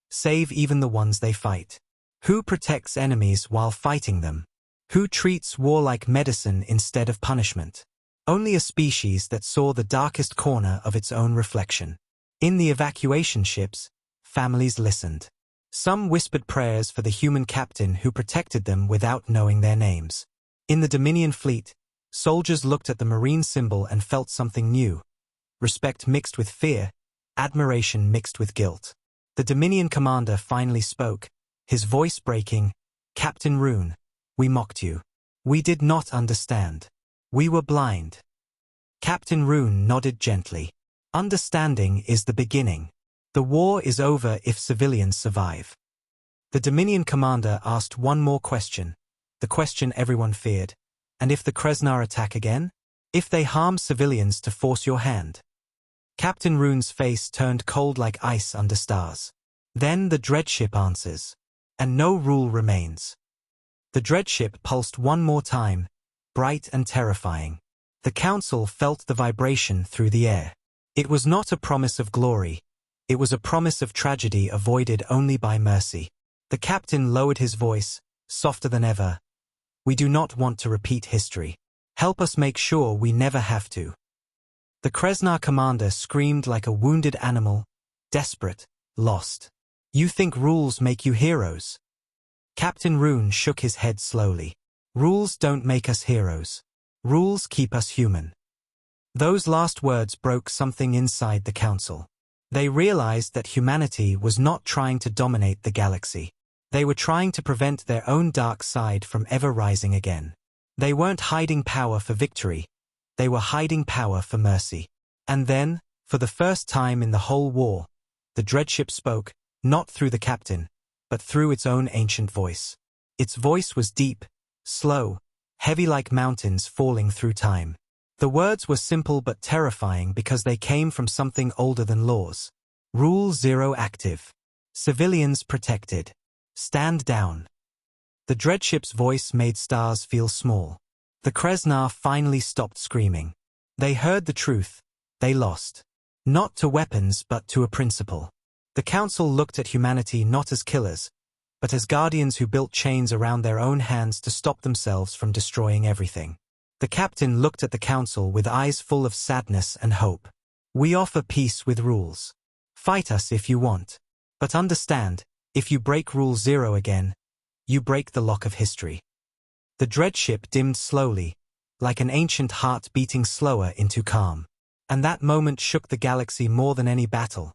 Save even the ones they fight. Who protects enemies while fighting them? Who treats war like medicine instead of punishment? Only a species that saw the darkest corner of its own reflection. In the evacuation ships, families listened. Some whispered prayers for the human captain who protected them without knowing their names. In the Dominion fleet, soldiers looked at the marine symbol and felt something new. Respect mixed with fear, admiration mixed with guilt. The Dominion commander finally spoke, his voice breaking. Captain Rune, we mocked you. We did not understand. We were blind. Captain Rune nodded gently. Understanding is the beginning. The war is over if civilians survive. The Dominion commander asked one more question, the question everyone feared. And if the Kreznar attack again? If they harm civilians to force your hand? Captain Rune's face turned cold like ice under stars. Then the dreadship answers. And no rule remains. The dreadship pulsed one more time, bright and terrifying. The council felt the vibration through the air. It was not a promise of glory. It was a promise of tragedy avoided only by mercy. The captain lowered his voice, softer than ever. We do not want to repeat history. Help us make sure we never have to. The Kreznar commander screamed like a wounded animal, desperate, lost. You think rules make you heroes? Captain Rune shook his head slowly. Rules don't make us heroes. Rules keep us human. Those last words broke something inside the council. They realized that humanity was not trying to dominate the galaxy. They were trying to prevent their own dark side from ever rising again. They weren't hiding power for victory. They were hiding power for mercy. And then, for the first time in the whole war, the dreadship spoke, not through the captain, but through its own ancient voice. Its voice was deep, slow, heavy like mountains falling through time. The words were simple but terrifying because they came from something older than laws. Rule 0 active. Civilians protected. Stand down. The dreadship's voice made stars feel small. The Kreznar finally stopped screaming. They heard the truth. They lost. Not to weapons but to a principle. The council looked at humanity not as killers, but as guardians who built chains around their own hands to stop themselves from destroying everything. The captain looked at the council with eyes full of sadness and hope. We offer peace with rules. Fight us if you want. But understand, if you break Rule 0 again, you break the lock of history. The dreadship dimmed slowly, like an ancient heart beating slower into calm. And that moment shook the galaxy more than any battle,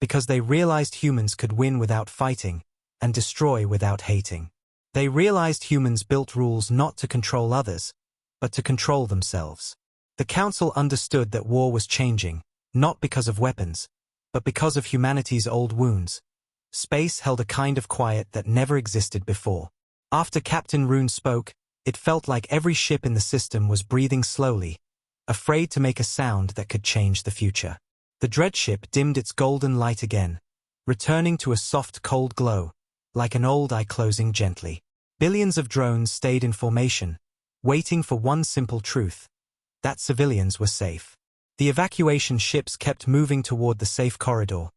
because they realized humans could win without fighting, and destroy without hating. They realized humans built rules not to control others, but to control themselves. The council understood that war was changing, not because of weapons, but because of humanity's old wounds. Space held a kind of quiet that never existed before. After Captain Rune spoke, it felt like every ship in the system was breathing slowly, afraid to make a sound that could change the future. The dreadship dimmed its golden light again, returning to a soft cold glow, like an old eye closing gently. Billions of drones stayed in formation, waiting for one simple truth, that civilians were safe. The evacuation ships kept moving toward the safe corridor,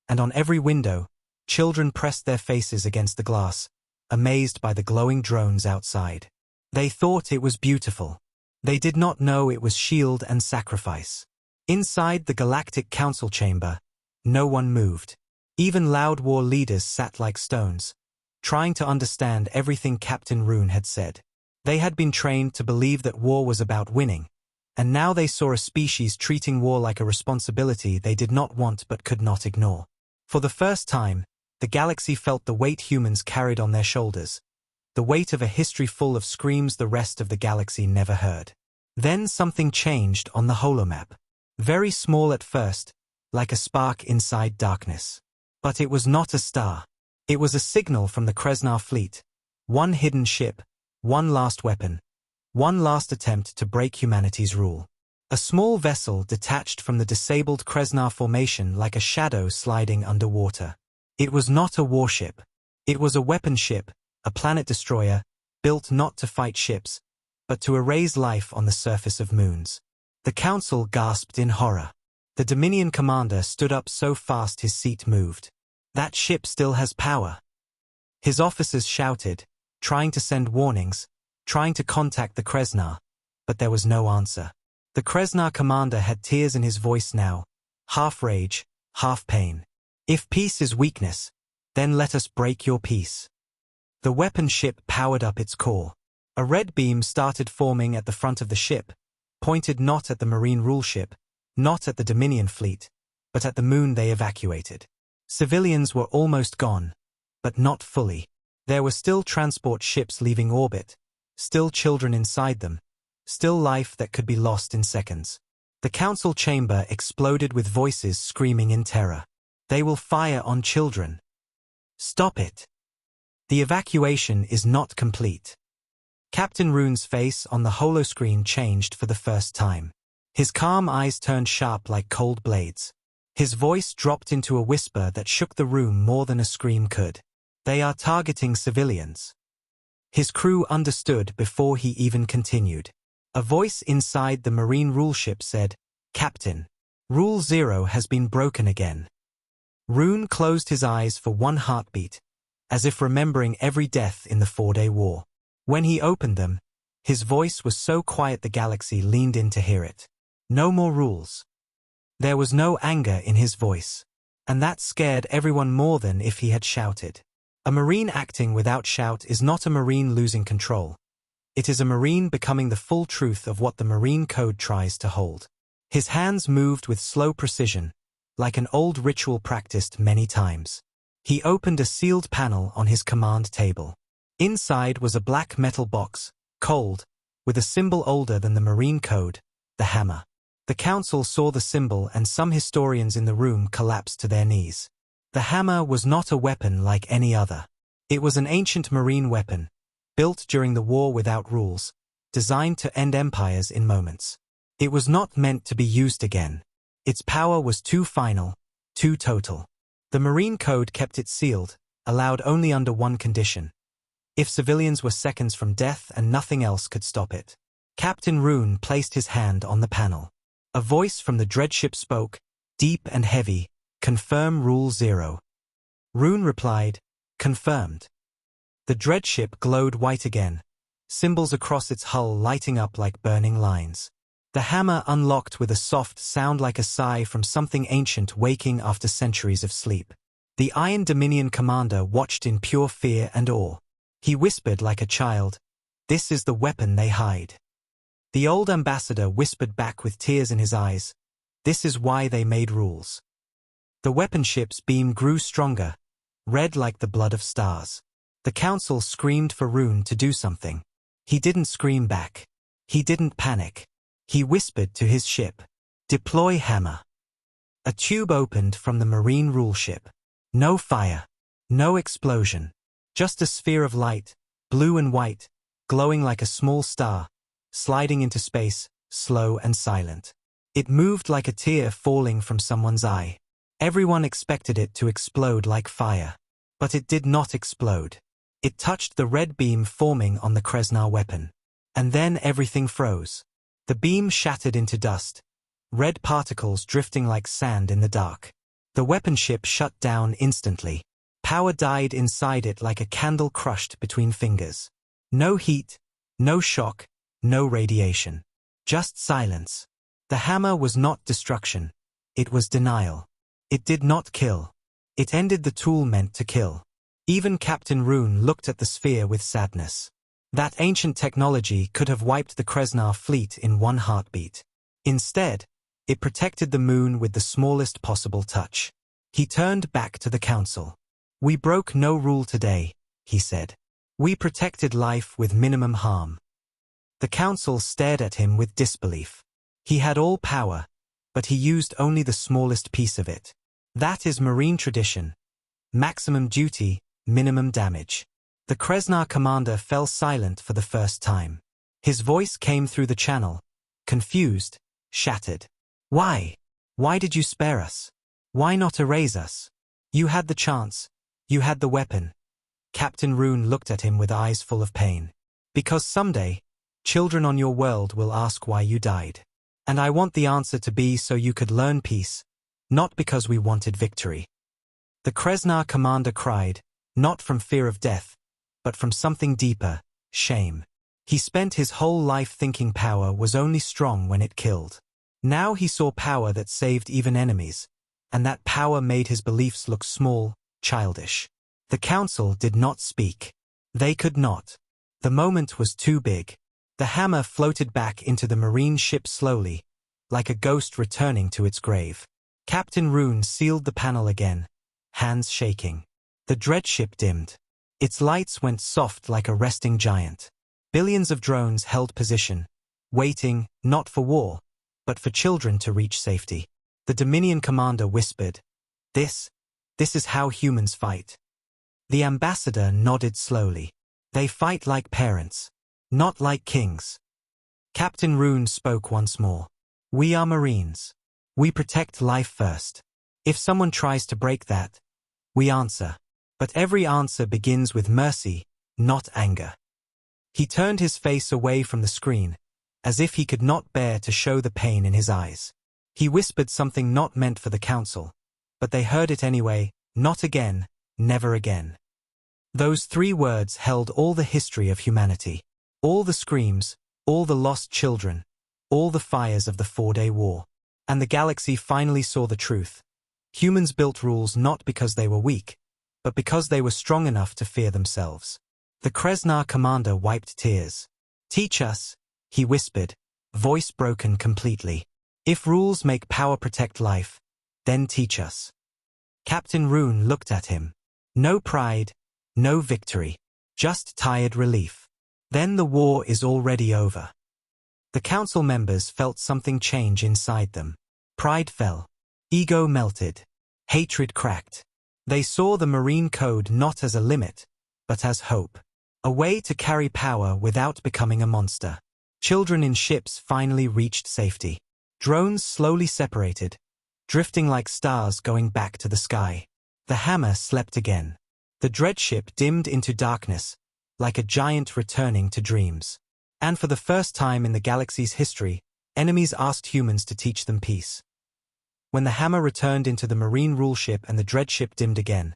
and on every window, children pressed their faces against the glass, amazed by the glowing drones outside. They thought it was beautiful. They did not know it was shield and sacrifice. Inside the Galactic Council chamber, no one moved. Even loud war leaders sat like stones, trying to understand everything Captain Rune had said. They had been trained to believe that war was about winning, and now they saw a species treating war like a responsibility they did not want but could not ignore. For the first time, the galaxy felt the weight humans carried on their shoulders, the weight of a history full of screams the rest of the galaxy never heard. Then something changed on the holomap. Very small at first, like a spark inside darkness. But it was not a star. It was a signal from the Kreznar fleet. One hidden ship, one last weapon, one last attempt to break humanity's rule. A small vessel detached from the disabled Kreznar formation like a shadow sliding underwater. It was not a warship. It was a weapon ship, a planet destroyer, built not to fight ships, but to erase life on the surface of moons. The Council gasped in horror. The Dominion commander stood up so fast his seat moved. That ship still has power. His officers shouted, trying to send warnings, trying to contact the Kreznar, but there was no answer. The Kreznar commander had tears in his voice now, half rage, half pain. If peace is weakness, then let us break your peace. The weapon ship powered up its core. A red beam started forming at the front of the ship, pointed not at the Marine rule ship, not at the Dominion fleet, but at the moon they evacuated. Civilians were almost gone, but not fully. There were still transport ships leaving orbit, still children inside them, still life that could be lost in seconds. The council chamber exploded with voices screaming in terror. They will fire on children. Stop it. The evacuation is not complete. Captain Rune's face on the holoscreen changed for the first time. His calm eyes turned sharp like cold blades. His voice dropped into a whisper that shook the room more than a scream could. They are targeting civilians. His crew understood before he even continued. A voice inside the Marine rule ship said, "Captain, Rule 0 has been broken again." Rune closed his eyes for one heartbeat, as if remembering every death in the 4-day war. When he opened them, his voice was so quiet the galaxy leaned in to hear it. No more rules. There was no anger in his voice, and that scared everyone more than if he had shouted. A Marine acting without shout is not a Marine losing control. It is a Marine becoming the full truth of what the Marine code tries to hold. His hands moved with slow precision, like an old ritual practiced many times. He opened a sealed panel on his command table. Inside was a black metal box, cold, with a symbol older than the Marine code, the hammer. The council saw the symbol and some historians in the room collapsed to their knees. The hammer was not a weapon like any other. It was an ancient Marine weapon, built during the war without rules, designed to end empires in moments. It was not meant to be used again. Its power was too final, too total. The Marine code kept it sealed, allowed only under one condition. If civilians were seconds from death and nothing else could stop it. Captain Rune placed his hand on the panel. A voice from the dreadship spoke, deep and heavy, "Confirm Rule 0. Rune replied, "Confirmed." The dreadship glowed white again, symbols across its hull lighting up like burning lines. The hammer unlocked with a soft sound like a sigh from something ancient waking after centuries of sleep. The Iron Dominion commander watched in pure fear and awe. He whispered like a child, "This is the weapon they hide." The old ambassador whispered back with tears in his eyes, "This is why they made rules." The weapon ship's beam grew stronger, red like the blood of stars. The council screamed for Rune to do something. He didn't scream back. He didn't panic. He whispered to his ship, "Deploy hammer." A tube opened from the Marine rule ship. No fire, no explosion, just a sphere of light, blue and white, glowing like a small star, sliding into space, slow and silent. It moved like a tear falling from someone's eye. Everyone expected it to explode like fire. But it did not explode. It touched the red beam forming on the Kreznar weapon. And then everything froze. The beam shattered into dust, red particles drifting like sand in the dark. The weapon ship shut down instantly. Power died inside it like a candle crushed between fingers. No heat, no shock, no radiation. Just silence. The hammer was not destruction. It was denial. It did not kill. It ended the tool meant to kill. Even Captain Rune looked at the sphere with sadness. That ancient technology could have wiped the Kreznar fleet in one heartbeat. Instead, it protected the moon with the smallest possible touch. He turned back to the council. "We broke no rule today," he said. "We protected life with minimum harm." The council stared at him with disbelief. He had all power, but he used only the smallest piece of it. That is marine tradition. Maximum duty, minimum damage. The Kreznar commander fell silent for the first time. His voice came through the channel, confused, shattered. "Why? Why did you spare us? Why not erase us? You had the chance. You had the weapon." Captain Rune looked at him with eyes full of pain. "Because someday, children on your world will ask why you died. And I want the answer to be so you could learn peace, not because we wanted victory." The Kreznar commander cried, not from fear of death, but from something deeper, shame. He spent his whole life thinking power was only strong when it killed. Now he saw power that saved even enemies, and that power made his beliefs look small, childish. The council did not speak. They could not. The moment was too big. The hammer floated back into the marine ship slowly, like a ghost returning to its grave. Captain Rune sealed the panel again, hands shaking. The dreadship dimmed. Its lights went soft like a resting giant. Billions of drones held position, waiting, not for war, but for children to reach safety. The Dominion commander whispered, This is how humans fight." The ambassador nodded slowly. "They fight like parents, not like kings." Captain Rune spoke once more. "We are Marines. We protect life first. If someone tries to break that, we answer. But every answer begins with mercy, not anger." He turned his face away from the screen, as if he could not bear to show the pain in his eyes. He whispered something not meant for the council, but they heard it anyway, "Not again, never again." Those 3 words held all the history of humanity. All the screams, all the lost children, all the fires of the 4-day war. And the galaxy finally saw the truth. Humans built rules not because they were weak, but because they were strong enough to fear themselves. The Kreznar commander wiped tears. "Teach us," he whispered, voice broken completely. "If rules make power protect life, then teach us." Captain Rune looked at him. No pride, no victory, just tired relief. "Then the war is already over." The council members felt something change inside them. Pride fell. Ego melted. Hatred cracked. They saw the Marine Code not as a limit, but as hope. A way to carry power without becoming a monster. Children in ships finally reached safety. Drones slowly separated, drifting like stars going back to the sky. The hammer slept again. The dreadship dimmed into darkness, like a giant returning to dreams. And for the first time in the galaxy's history, enemies asked humans to teach them peace. When the hammer returned into the marine rule ship and the dreadship dimmed again,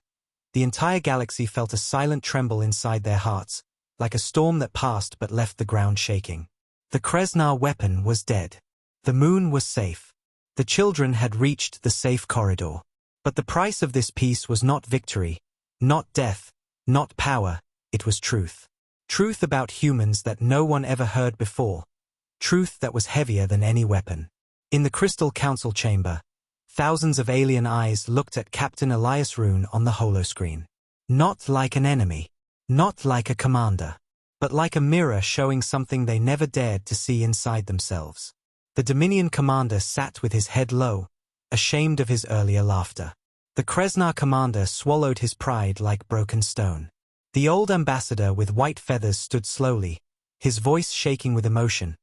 the entire galaxy felt a silent tremble inside their hearts, like a storm that passed but left the ground shaking. The Kreznar weapon was dead. The moon was safe. The children had reached the safe corridor. But the price of this peace was not victory, not death, not power, it was truth. Truth about humans that no one ever heard before. Truth that was heavier than any weapon. In the Crystal Council chamber, thousands of alien eyes looked at Captain Elias Rune on the holoscreen. Not like an enemy, not like a commander, but like a mirror showing something they never dared to see inside themselves. The Dominion commander sat with his head low, ashamed of his earlier laughter. The Kreznar commander swallowed his pride like broken stone. The old ambassador with white feathers stood slowly, his voice shaking with emotion,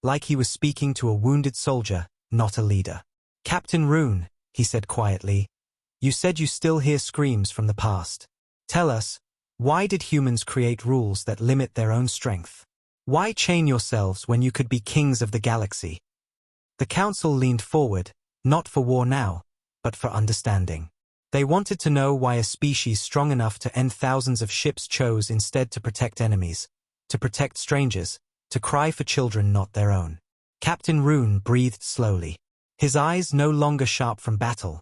like he was speaking to a wounded soldier, not a leader. "Captain Rune," he said quietly, "you said you still hear screams from the past. Tell us, why did humans create rules that limit their own strength? Why chain yourselves when you could be kings of the galaxy?" The council leaned forward, not for war now, but for understanding. They wanted to know why a species strong enough to end thousands of ships chose instead to protect enemies, to protect strangers, to cry for children not their own. Captain Rune breathed slowly. His eyes no longer sharp from battle.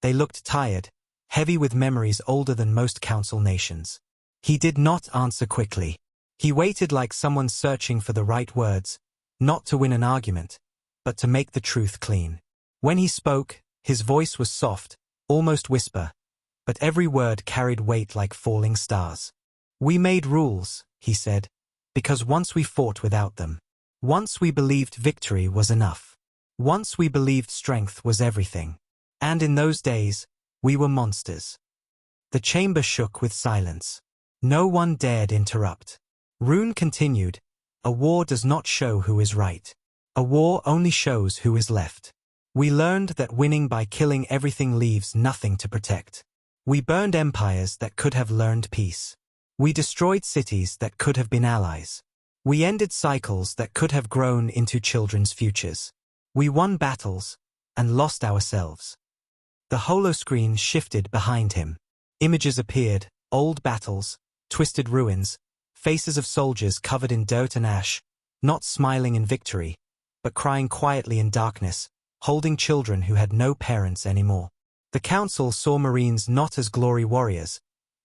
They looked tired, heavy with memories older than most council nations. He did not answer quickly. He waited like someone searching for the right words, not to win an argument, but to make the truth clean. When he spoke, his voice was soft, almost whisper, but every word carried weight like falling stars. "We made rules," he said, "because once we fought without them. Once we believed victory was enough. Once we believed strength was everything. And in those days, we were monsters." The chamber shook with silence. No one dared interrupt. Rune continued, "A war does not show who is right. A war only shows who is left. We learned that winning by killing everything leaves nothing to protect. We burned empires that could have learned peace. We destroyed cities that could have been allies. We ended cycles that could have grown into children's futures. We won battles and lost ourselves." The holoscreen shifted behind him. Images appeared, old battles, twisted ruins, faces of soldiers covered in dirt and ash, not smiling in victory, but crying quietly in darkness, holding children who had no parents anymore. The council saw Marines not as glory warriors,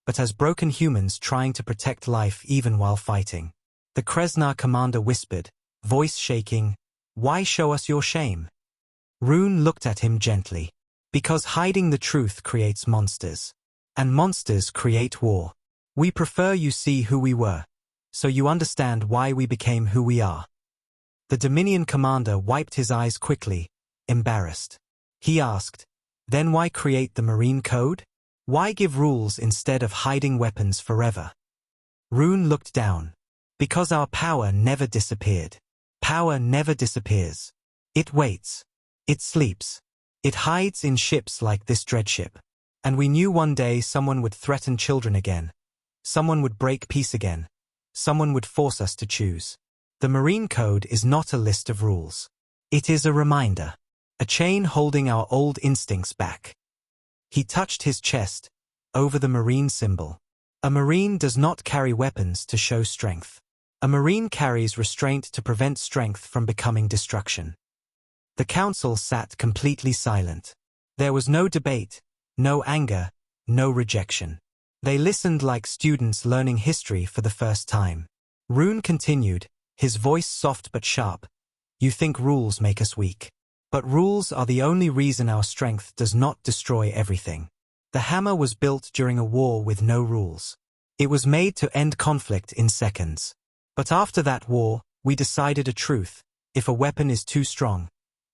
but as broken humans trying to protect life even while fighting. The Kreznar commander whispered, voice shaking, "Why show us your shame?" Rune looked at him gently. "Because hiding the truth creates monsters. And monsters create war. We prefer you see who we were, so you understand why we became who we are." The Dominion commander wiped his eyes quickly, embarrassed. He asked, "Then why create the Marine Code? Why give rules instead of hiding weapons forever?" Rune looked down. "Because our power never disappeared. Power never disappears. It waits. It sleeps. It hides in ships like this dreadship. And we knew one day someone would threaten children again. Someone would break peace again. Someone would force us to choose. The Marine Code is not a list of rules. It is a reminder. A chain holding our old instincts back." He touched his chest, over the Marine symbol. A Marine does not carry weapons to show strength. A Marine carries restraint to prevent strength from becoming destruction. The council sat completely silent. There was no debate, no anger, no rejection. They listened like students learning history for the first time. Rune continued, his voice soft but sharp. "You think rules make us weak. But rules are the only reason our strength does not destroy everything. The hammer was built during a war with no rules. It was made to end conflict in seconds. But after that war, we decided a truth. If a weapon is too strong,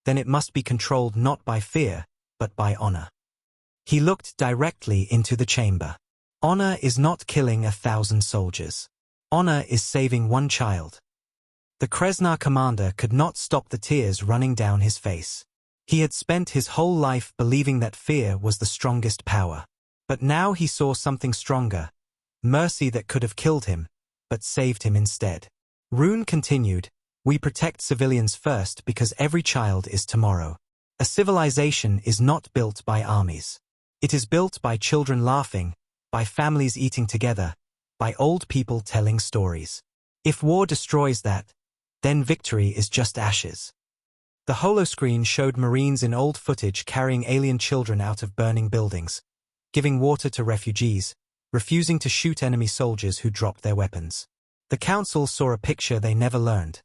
then it must be controlled not by fear, but by honor." He looked directly into the chamber. Honor is not killing 1,000 soldiers. Honor is saving one child. The Kreznar commander could not stop the tears running down his face. He had spent his whole life believing that fear was the strongest power. But now he saw something stronger, mercy that could have killed him, but saved him instead. Rune continued, "We protect civilians first because every child is tomorrow. A civilization is not built by armies. It is built by children laughing, by families eating together, by old people telling stories. If war destroys that, then victory is just ashes." The holoscreen showed Marines in old footage carrying alien children out of burning buildings, giving water to refugees, refusing to shoot enemy soldiers who dropped their weapons. The council saw a picture they never learned.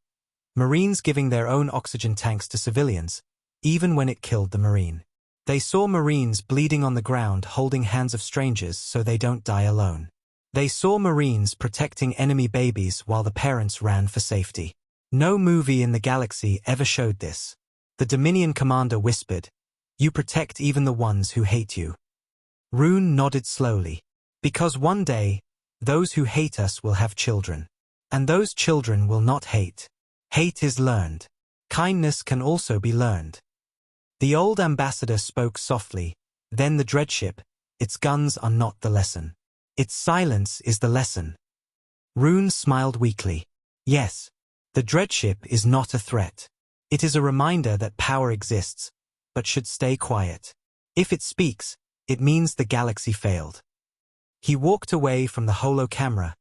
Marines giving their own oxygen tanks to civilians, even when it killed the Marine. They saw Marines bleeding on the ground holding hands of strangers so they don't die alone. They saw Marines protecting enemy babies while the parents ran for safety. No movie in the galaxy ever showed this. The Dominion commander whispered, "You protect even the ones who hate you." Rune nodded slowly. "Because one day, those who hate us will have children. And those children will not hate. Hate is learned. Kindness can also be learned." The old ambassador spoke softly, "Then the dreadship, its guns are not the lesson. Its silence is the lesson." Rune smiled weakly. "Yes, the dreadship is not a threat. It is a reminder that power exists, but should stay quiet. If it speaks, it means the galaxy failed." He walked away from the holo camera,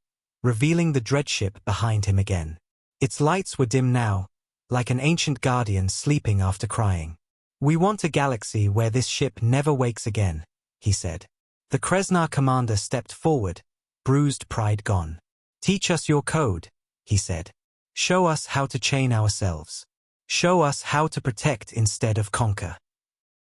revealing the dreadship behind him again. Its lights were dim now, like an ancient guardian sleeping after crying. "We want a galaxy where this ship never wakes again," he said. The Kreznar commander stepped forward, bruised pride gone. "Teach us your code," he said. "Show us how to chain ourselves. Show us how to protect instead of conquer."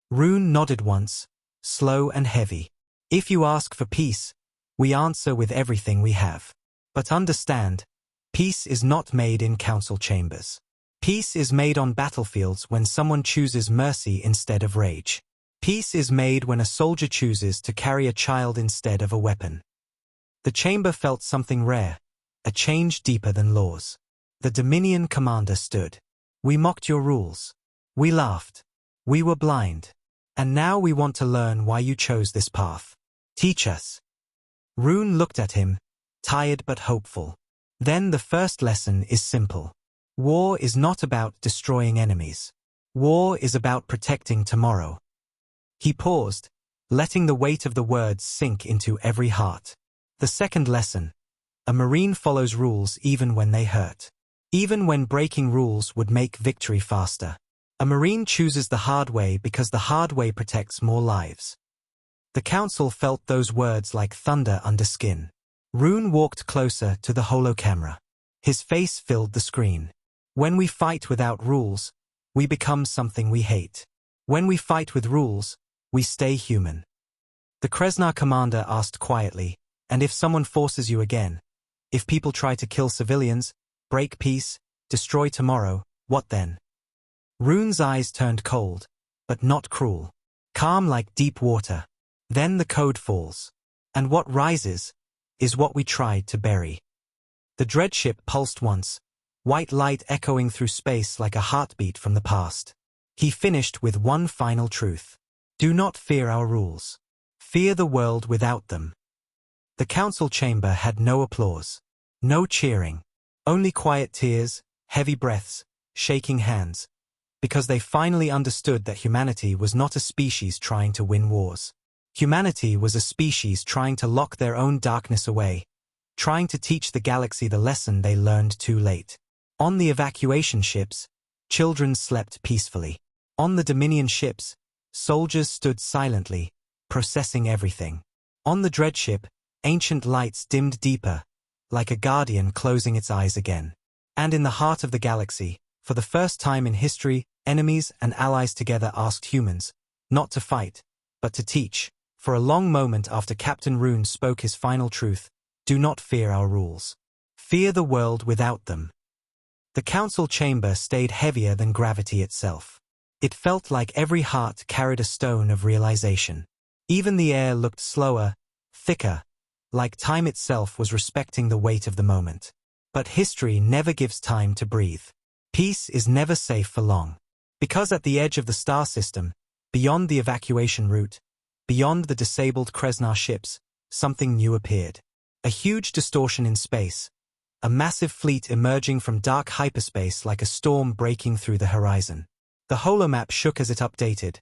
Rune nodded once, slow and heavy. "If you ask for peace, we answer with everything we have. But understand, peace is not made in council chambers. Peace is made on battlefields when someone chooses mercy instead of rage. Peace is made when a soldier chooses to carry a child instead of a weapon." The chamber felt something rare, a change deeper than laws. The Dominion commander stood. "We mocked your rules. We laughed. We were blind. And now we want to learn why you chose this path. Teach us." Rune looked at him, tired but hopeful. "Then the first lesson is simple. War is not about destroying enemies. War is about protecting tomorrow." He paused, letting the weight of the words sink into every heart. "The second lesson: a Marine follows rules even when they hurt. Even when breaking rules would make victory faster. A Marine chooses the hard way because the hard way protects more lives." The council felt those words like thunder under skin. Rune walked closer to the holocamera. His face filled the screen. "When we fight without rules, we become something we hate. When we fight with rules, we stay human." The Kreznar commander asked quietly, "And if someone forces you again? If people try to kill civilians, break peace, destroy tomorrow, what then?" Rune's eyes turned cold, but not cruel. Calm like deep water. "Then the code falls. And what rises is what we tried to bury." The dreadship pulsed once, white light echoing through space like a heartbeat from the past. He finished with one final truth. "Do not fear our rules. Fear the world without them." The council chamber had no applause. No cheering. Only quiet tears, heavy breaths, shaking hands. Because they finally understood that humanity was not a species trying to win wars. Humanity was a species trying to lock their own darkness away, trying to teach the galaxy the lesson they learned too late. On the evacuation ships, children slept peacefully. On the Dominion ships, soldiers stood silently, processing everything. On the dreadship, ancient lights dimmed deeper, like a guardian closing its eyes again. And in the heart of the galaxy, for the first time in history, enemies and allies together asked humans, not to fight, but to teach. For a long moment after Captain Rune spoke his final truth, "Do not fear our rules. Fear the world without them." The council chamber stayed heavier than gravity itself. It felt like every heart carried a stone of realization. Even the air looked slower, thicker, like time itself was respecting the weight of the moment. But history never gives time to breathe. Peace is never safe for long. Because at the edge of the star system, beyond the evacuation route, beyond the disabled Kreznar ships, something new appeared. A huge distortion in space. A massive fleet emerging from dark hyperspace like a storm breaking through the horizon. The holomap shook as it updated.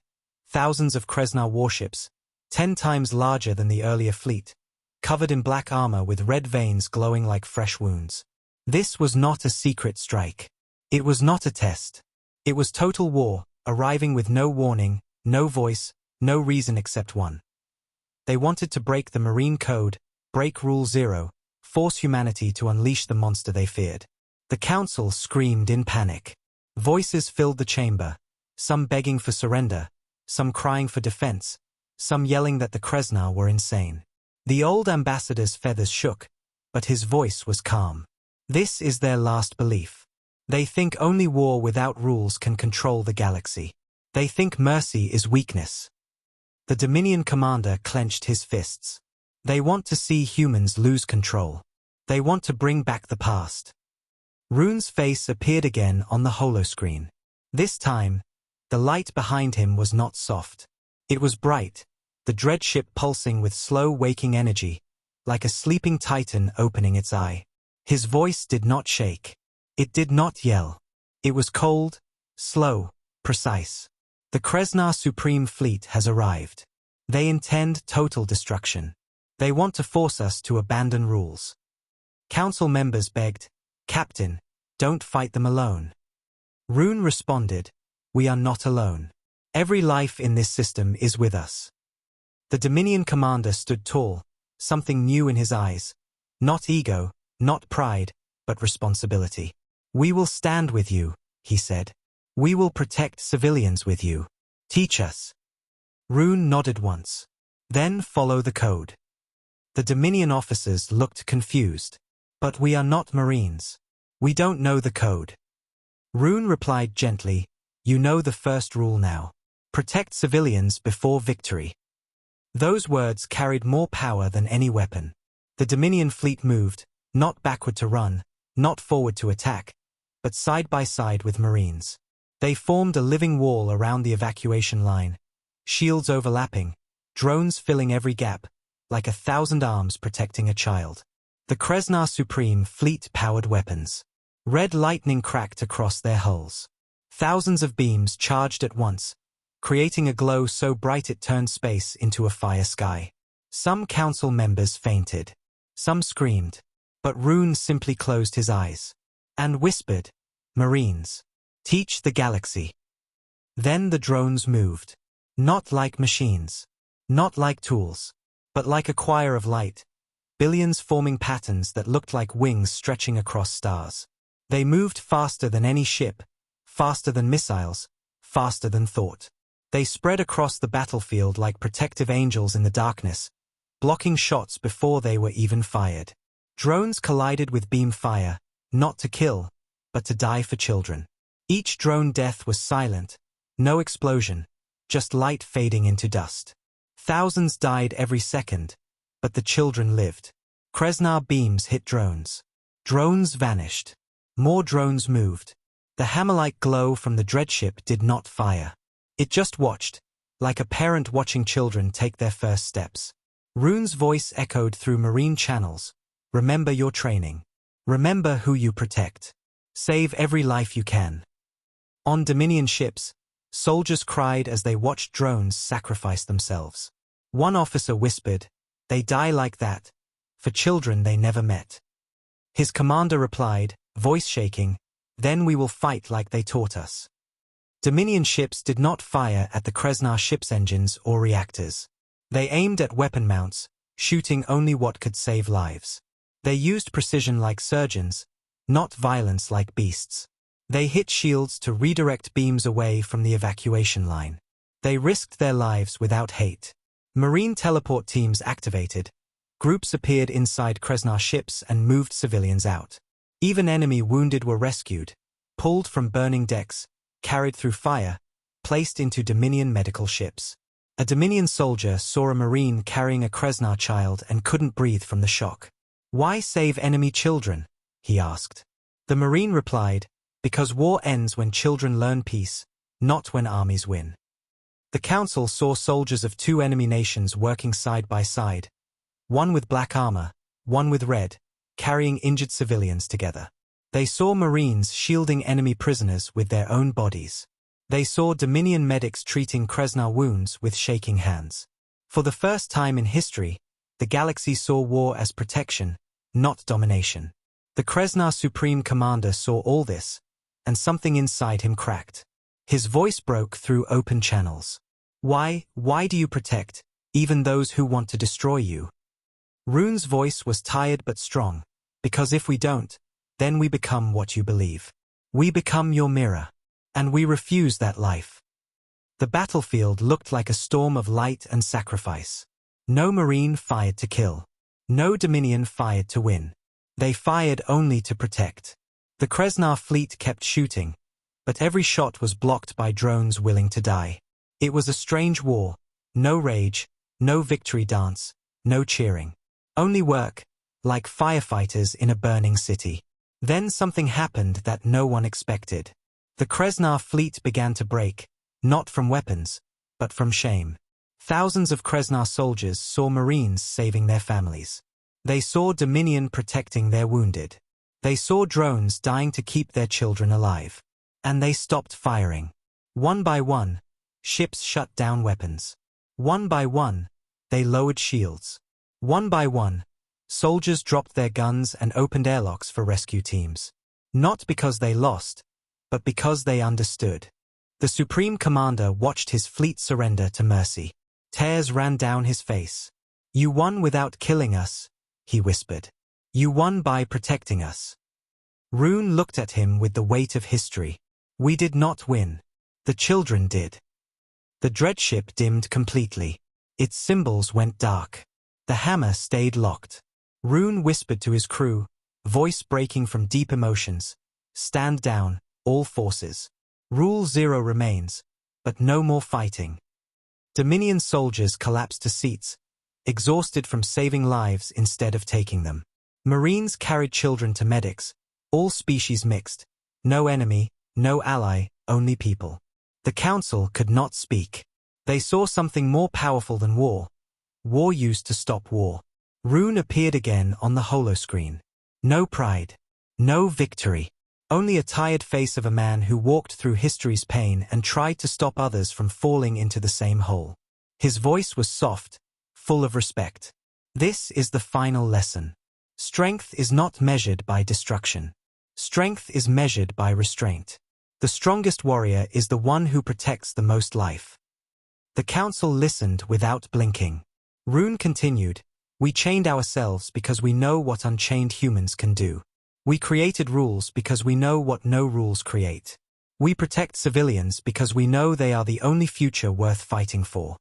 Thousands of Kreznar warships, 10 times larger than the earlier fleet, covered in black armor with red veins glowing like fresh wounds. This was not a secret strike. It was not a test. It was total war, arriving with no warning, no voice, no reason except one. They wanted to break the Marine Code, break Rule Zero, force humanity to unleash the monster they feared. The council screamed in panic. Voices filled the chamber, some begging for surrender, some crying for defense, some yelling that the Kreznar were insane. The old ambassador's feathers shook, but his voice was calm. This is their last belief. They think only war without rules can control the galaxy. They think mercy is weakness. The Dominion commander clenched his fists. They want to see humans lose control. They want to bring back the past. Rune's face appeared again on the holoscreen. This time, the light behind him was not soft. It was bright, the dreadship pulsing with slow waking energy, like a sleeping titan opening its eye. His voice did not shake. It did not yell. It was cold, slow, precise. The Kreznar Supreme Fleet has arrived. They intend total destruction. They want to force us to abandon rules. Council members begged, "Captain, don't fight them alone." Rune responded, "We are not alone. Every life in this system is with us." The Dominion commander stood tall, something new in his eyes. Not ego, not pride, but responsibility. "We will stand with you," he said. "We will protect civilians with you. Teach us." Rune nodded once. "Then follow the code." The Dominion officers looked confused. "But we are not Marines. We don't know the code." Rune replied gently, "You know the first rule now. Protect civilians before victory." Those words carried more power than any weapon. The Dominion fleet moved, not backward to run, not forward to attack, but side by side with Marines. They formed a living wall around the evacuation line, shields overlapping, drones filling every gap, like 1,000 arms protecting a child. The Krasnar Supreme fleet-powered weapons. Red lightning cracked across their hulls. Thousands of beams charged at once, creating a glow so bright it turned space into a fire sky. Some council members fainted. Some screamed. But Rune simply closed his eyes. And whispered, "Marines, teach the galaxy." Then the drones moved. Not like machines. Not like tools. But like a choir of light. Billions forming patterns that looked like wings stretching across stars. They moved faster than any ship. Faster than missiles. Faster than thought. They spread across the battlefield like protective angels in the darkness, blocking shots before they were even fired. Drones collided with beam fire, not to kill, but to die for children. Each drone death was silent, no explosion, just light fading into dust. Thousands died every second, but the children lived. Krasnar beams hit drones. Drones vanished. More drones moved. The hammer-like glow from the dreadship did not fire. It just watched, like a parent watching children take their first steps. Rune's voice echoed through marine channels. "Remember your training. Remember who you protect. Save every life you can." On Dominion ships, soldiers cried as they watched drones sacrifice themselves. One officer whispered, "They die like that, for children they never met." His commander replied, voice shaking, "Then we will fight like they taught us." Dominion ships did not fire at the Krasnar ship's engines or reactors. They aimed at weapon mounts, shooting only what could save lives. They used precision like surgeons, not violence like beasts. They hit shields to redirect beams away from the evacuation line. They risked their lives without hate. Marine teleport teams activated. Groups appeared inside Krasnar ships and moved civilians out. Even enemy wounded were rescued, pulled from burning decks, carried through fire, placed into Dominion medical ships. A Dominion soldier saw a Marine carrying a Krasnar child and couldn't breathe from the shock. "Why save enemy children?" he asked. The Marine replied, "Because war ends when children learn peace, not when armies win." The council saw soldiers of two enemy nations working side by side, one with black armor, one with red, carrying injured civilians together. They saw Marines shielding enemy prisoners with their own bodies. They saw Dominion medics treating Krasnar wounds with shaking hands. For the first time in history, the galaxy saw war as protection, not domination. The Krasnar Supreme Commander saw all this, and something inside him cracked. His voice broke through open channels. Why do you protect, even those who want to destroy you?" Rune's voice was tired but strong. "Because if we don't, then we become what you believe. We become your mirror. And we refuse that life." The battlefield looked like a storm of light and sacrifice. No Marine fired to kill. No Dominion fired to win. They fired only to protect. The Krasnar fleet kept shooting, but every shot was blocked by drones willing to die. It was a strange war. No rage, no victory dance, no cheering. Only work, like firefighters in a burning city. Then something happened that no one expected. The Krasnar fleet began to break, not from weapons, but from shame. Thousands of Krasnar soldiers saw Marines saving their families. They saw Dominion protecting their wounded. They saw drones dying to keep their children alive. And they stopped firing. One by one, ships shut down weapons. One by one, they lowered shields. One by one, soldiers dropped their guns and opened airlocks for rescue teams. Not because they lost, but because they understood. The Supreme Commander watched his fleet surrender to mercy. Tears ran down his face. "You won without killing us," he whispered. "You won by protecting us." Rune looked at him with the weight of history. "We did not win. The children did." The dreadship dimmed completely. Its symbols went dark. The hammer stayed locked. Rune whispered to his crew, voice breaking from deep emotions, "Stand down, all forces. Rule 0 remains, but no more fighting." Dominion soldiers collapsed to seats, exhausted from saving lives instead of taking them. Marines carried children to medics, all species mixed. No enemy, no ally, only people. The Council could not speak. They saw something more powerful than war. War used to stop war. Rune appeared again on the holoscreen. No pride. No victory. Only a tired face of a man who walked through history's pain and tried to stop others from falling into the same hole. His voice was soft, full of respect. "This is the final lesson. Strength is not measured by destruction. Strength is measured by restraint. The strongest warrior is the one who protects the most life." The Council listened without blinking. Rune continued, "We chained ourselves because we know what unchained humans can do. We created rules because we know what no rules create. We protect civilians because we know they are the only future worth fighting for."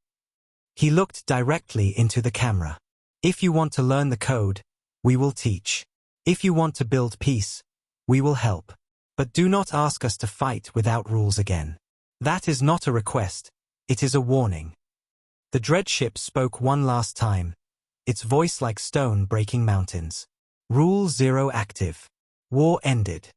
He looked directly into the camera. "If you want to learn the code, we will teach. If you want to build peace, we will help. But do not ask us to fight without rules again. That is not a request, it is a warning." The dreadship spoke one last time, its voice like stone breaking mountains. "Rule 0 active." War ended.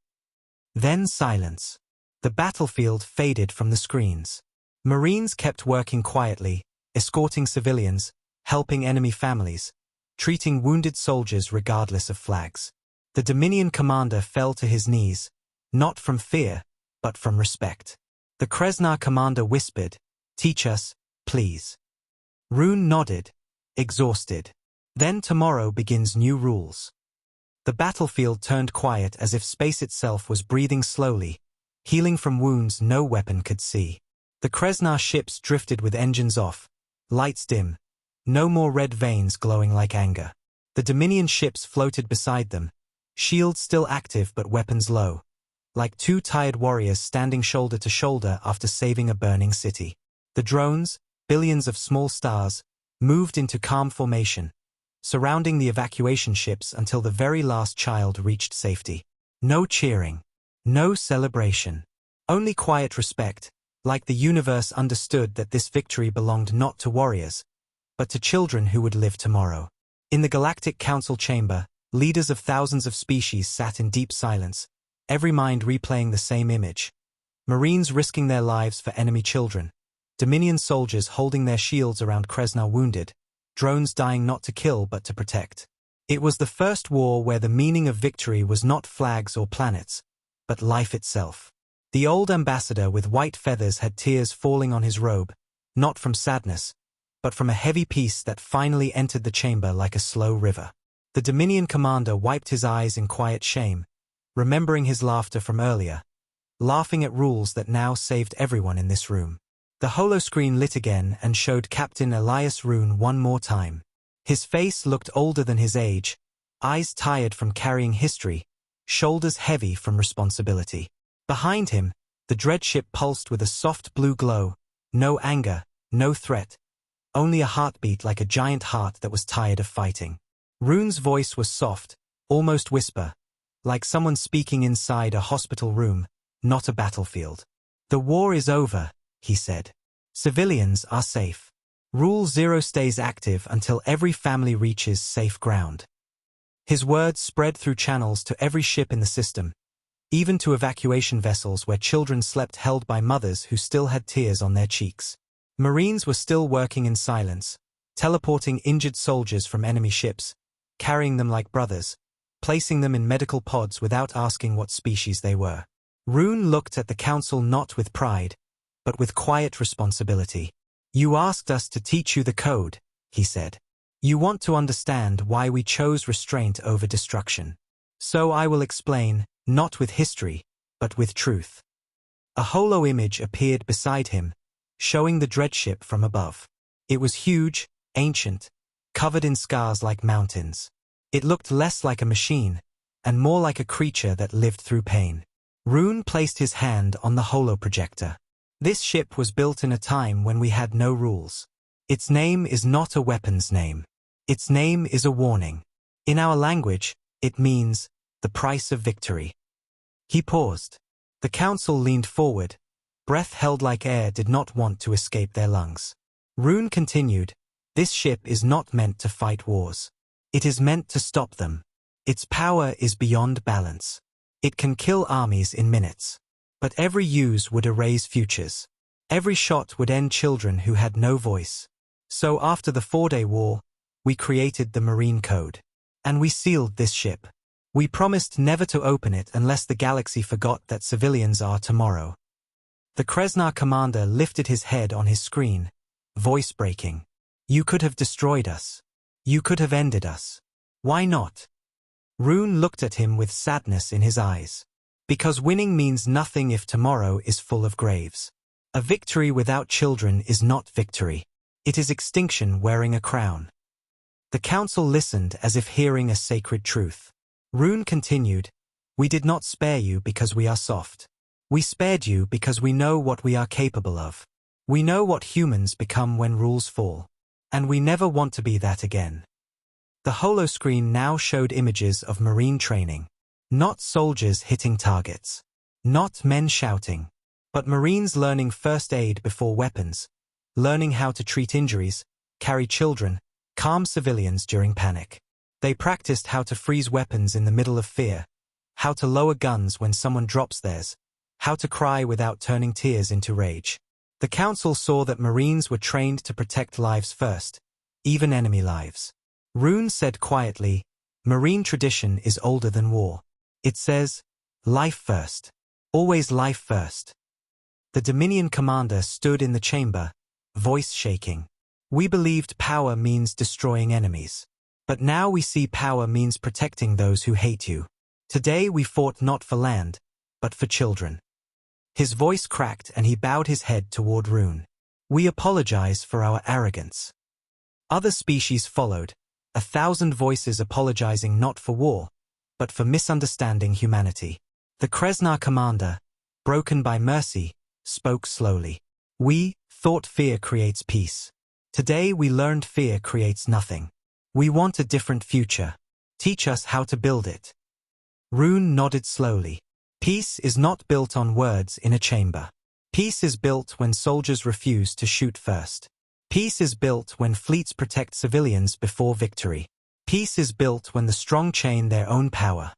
Then silence. The battlefield faded from the screens. Marines kept working quietly, escorting civilians, helping enemy families, treating wounded soldiers regardless of flags. The Dominion commander fell to his knees, not from fear, but from respect. The Kreznar commander whispered, "Teach us, please." Rune nodded, exhausted. "Then tomorrow begins new rules." The battlefield turned quiet as if space itself was breathing slowly, healing from wounds no weapon could see. The Kreznar ships drifted with engines off, lights dim, no more red veins glowing like anger. The Dominion ships floated beside them, shields still active but weapons low, like two tired warriors standing shoulder to shoulder after saving a burning city. The drones, billions of small stars, moved into calm formation, surrounding the evacuation ships until the very last child reached safety. No cheering, no celebration, only quiet respect, like the universe understood that this victory belonged not to warriors, but to children who would live tomorrow. In the Galactic Council chamber, leaders of thousands of species sat in deep silence, every mind replaying the same image. Marines risking their lives for enemy children, Dominion soldiers holding their shields around Kreznar wounded, drones dying not to kill but to protect. It was the first war where the meaning of victory was not flags or planets, but life itself. The old ambassador with white feathers had tears falling on his robe, not from sadness, but from a heavy peace that finally entered the chamber like a slow river. The Dominion commander wiped his eyes in quiet shame, remembering his laughter from earlier, laughing at rules that now saved everyone in this room. The holoscreen lit again and showed Captain Elias Rune one more time. His face looked older than his age, eyes tired from carrying history, shoulders heavy from responsibility. Behind him, the dreadship pulsed with a soft blue glow, no anger, no threat, only a heartbeat like a giant heart that was tired of fighting. Rune's voice was soft, almost whisper, like someone speaking inside a hospital room, not a battlefield. "The war is over," he said. "Civilians are safe. Rule 0 stays active until every family reaches safe ground." His words spread through channels to every ship in the system, even to evacuation vessels where children slept held by mothers who still had tears on their cheeks. Marines were still working in silence, teleporting injured soldiers from enemy ships, carrying them like brothers, placing them in medical pods without asking what species they were. Rune looked at the council not with pride, but with quiet responsibility. "You asked us to teach you the code," he said. "You want to understand why we chose restraint over destruction. So I will explain, not with history, but with truth. A holo image appeared beside him, showing the dreadship from above. It was huge, ancient, covered in scars like mountains. It looked less like a machine, and more like a creature that lived through pain. Rune placed his hand on the holoprojector. This ship was built in a time when we had no rules. Its name is not a weapon's name. Its name is a warning. In our language, it means, the price of victory. He paused. The council leaned forward. Breath held like air did not want to escape their lungs. Rune continued, this ship is not meant to fight wars. It is meant to stop them. Its power is beyond balance. It can kill armies in minutes. But every use would erase futures. Every shot would end children who had no voice. So after the 4-day war, we created the Marine Code. And we sealed this ship. We promised never to open it unless the galaxy forgot that civilians are tomorrow. The Kreznar commander lifted his head on his screen, voice breaking. You could have destroyed us. You could have ended us. Why not? Rune looked at him with sadness in his eyes. Because winning means nothing if tomorrow is full of graves. A victory without children is not victory. It is extinction wearing a crown. The council listened as if hearing a sacred truth. Rune continued, we did not spare you because we are soft. We spared you because we know what we are capable of. We know what humans become when rules fall. And we never want to be that again. The holoscreen now showed images of Marine training. Not soldiers hitting targets. Not men shouting. But Marines learning first aid before weapons. Learning how to treat injuries, carry children, calm civilians during panic. They practiced how to freeze weapons in the middle of fear, how to lower guns when someone drops theirs, how to cry without turning tears into rage. The council saw that Marines were trained to protect lives first, even enemy lives. Rune said quietly, Marine tradition is older than war. It says, life first. Always life first. The Dominion commander stood in the chamber, voice shaking. We believed power means destroying enemies. But now we see power means protecting those who hate you. Today we fought not for land, but for children. His voice cracked and he bowed his head toward Rune. We apologize for our arrogance. Other species followed, 1,000 voices apologizing not for war, but for misunderstanding humanity. The Kreznar commander, broken by mercy, spoke slowly. We thought fear creates peace. Today we learned fear creates nothing. We want a different future. Teach us how to build it. Rune nodded slowly. Peace is not built on words in a chamber. Peace is built when soldiers refuse to shoot first. Peace is built when fleets protect civilians before victory. Peace is built when the strong chain their own power.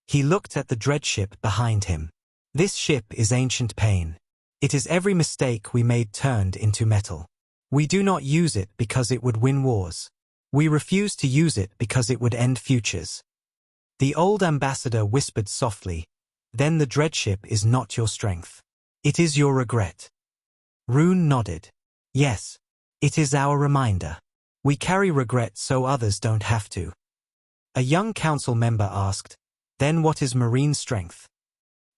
He looked at the dreadship behind him. This ship is ancient pain. It is every mistake we made turned into metal. We do not use it because it would win wars. We refuse to use it because it would end futures. The old ambassador whispered softly, then the dreadship is not your strength. It is your regret. Rune nodded. Yes, it is our reminder. We carry regret so others don't have to. A young council member asked, then what is Marine strength?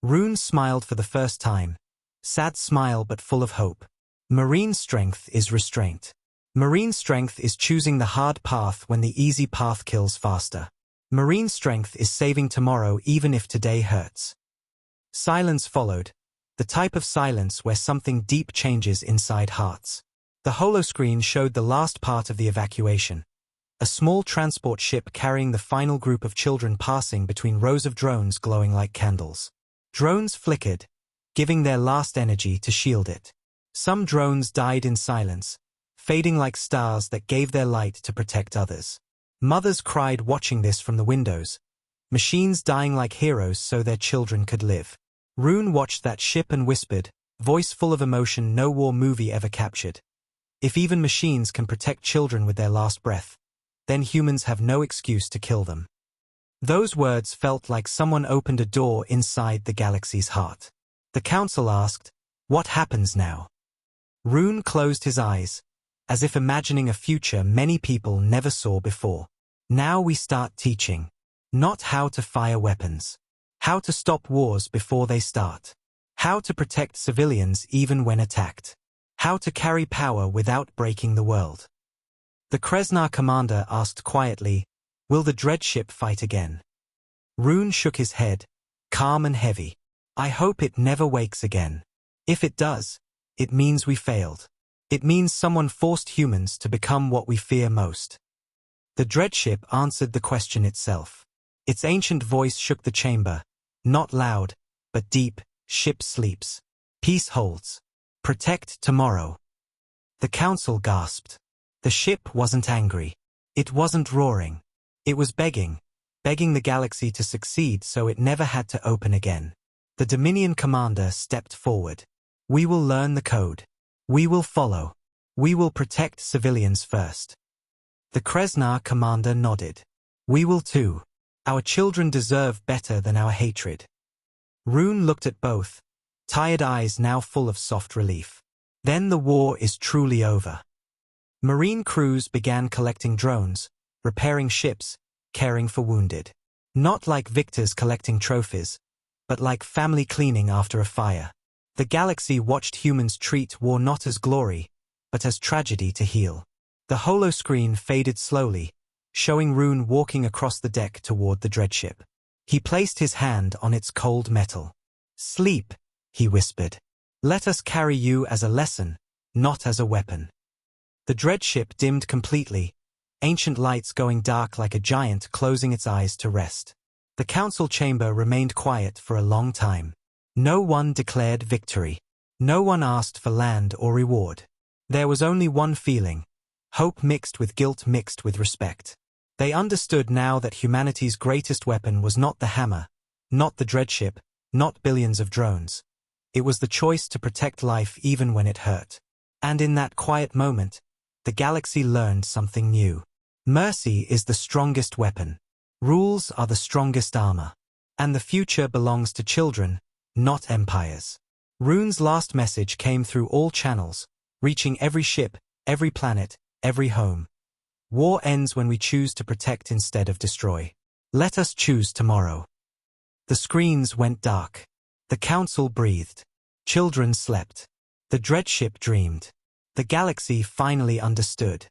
Rune smiled for the first time. Sad smile but full of hope. Marine strength is restraint. Marine strength is choosing the hard path when the easy path kills faster. Marine strength is saving tomorrow even if today hurts. Silence followed, the type of silence where something deep changes inside hearts. The holoscreen showed the last part of the evacuation. A small transport ship carrying the final group of children passing between rows of drones glowing like candles. Drones flickered, giving their last energy to shield it. Some drones died in silence, fading like stars that gave their light to protect others. Mothers cried watching this from the windows, machines dying like heroes so their children could live. Rune watched that ship and whispered, voice full of emotion no war movie ever captured. If even machines can protect children with their last breath, then humans have no excuse to kill them. Those words felt like someone opened a door inside the galaxy's heart. The council asked, what happens now? Rune closed his eyes, as if imagining a future many people never saw before. Now we start teaching. Not how to fire weapons. How to stop wars before they start. How to protect civilians even when attacked. How to carry power without breaking the world. The Kreznar commander asked quietly, "Will the dreadship fight again?" Rune shook his head, calm and heavy. "I hope it never wakes again. If it does, it means we failed. It means someone forced humans to become what we fear most." The dreadship answered the question itself. Its ancient voice shook the chamber, not loud, but deep. "Ship sleeps. Peace holds. Protect tomorrow." The council gasped. The ship wasn't angry. It wasn't roaring. It was begging the galaxy to succeed so it never had to open again. The Dominion commander stepped forward. "We will learn the code. We will follow. We will protect civilians first." The Kreznar commander nodded. "We will too. Our children deserve better than our hatred." Rune looked at both, tired eyes now full of soft relief. Then the war is truly over. Marine crews began collecting drones, repairing ships, caring for wounded. Not like victors collecting trophies, but like family cleaning after a fire. The galaxy watched humans treat war not as glory, but as tragedy to heal. The holoscreen faded slowly, showing Rune walking across the deck toward the dreadship. He placed his hand on its cold metal. "Sleep," he whispered. "Let us carry you as a lesson, not as a weapon." The dreadship dimmed completely, ancient lights going dark like a giant closing its eyes to rest. The council chamber remained quiet for a long time. No one declared victory. No one asked for land or reward. There was only one feeling, hope mixed with guilt mixed with respect. They understood now that humanity's greatest weapon was not the hammer, not the dreadship, not billions of drones. It was the choice to protect life even when it hurt. And in that quiet moment, the galaxy learned something new. Mercy is the strongest weapon. Rules are the strongest armor. And the future belongs to children, not empires. Rune's last message came through all channels, reaching every ship, every planet, every home. War ends when we choose to protect instead of destroy. Let us choose tomorrow. The screens went dark. The council breathed. Children slept. The dreadship dreamed. The galaxy finally understood.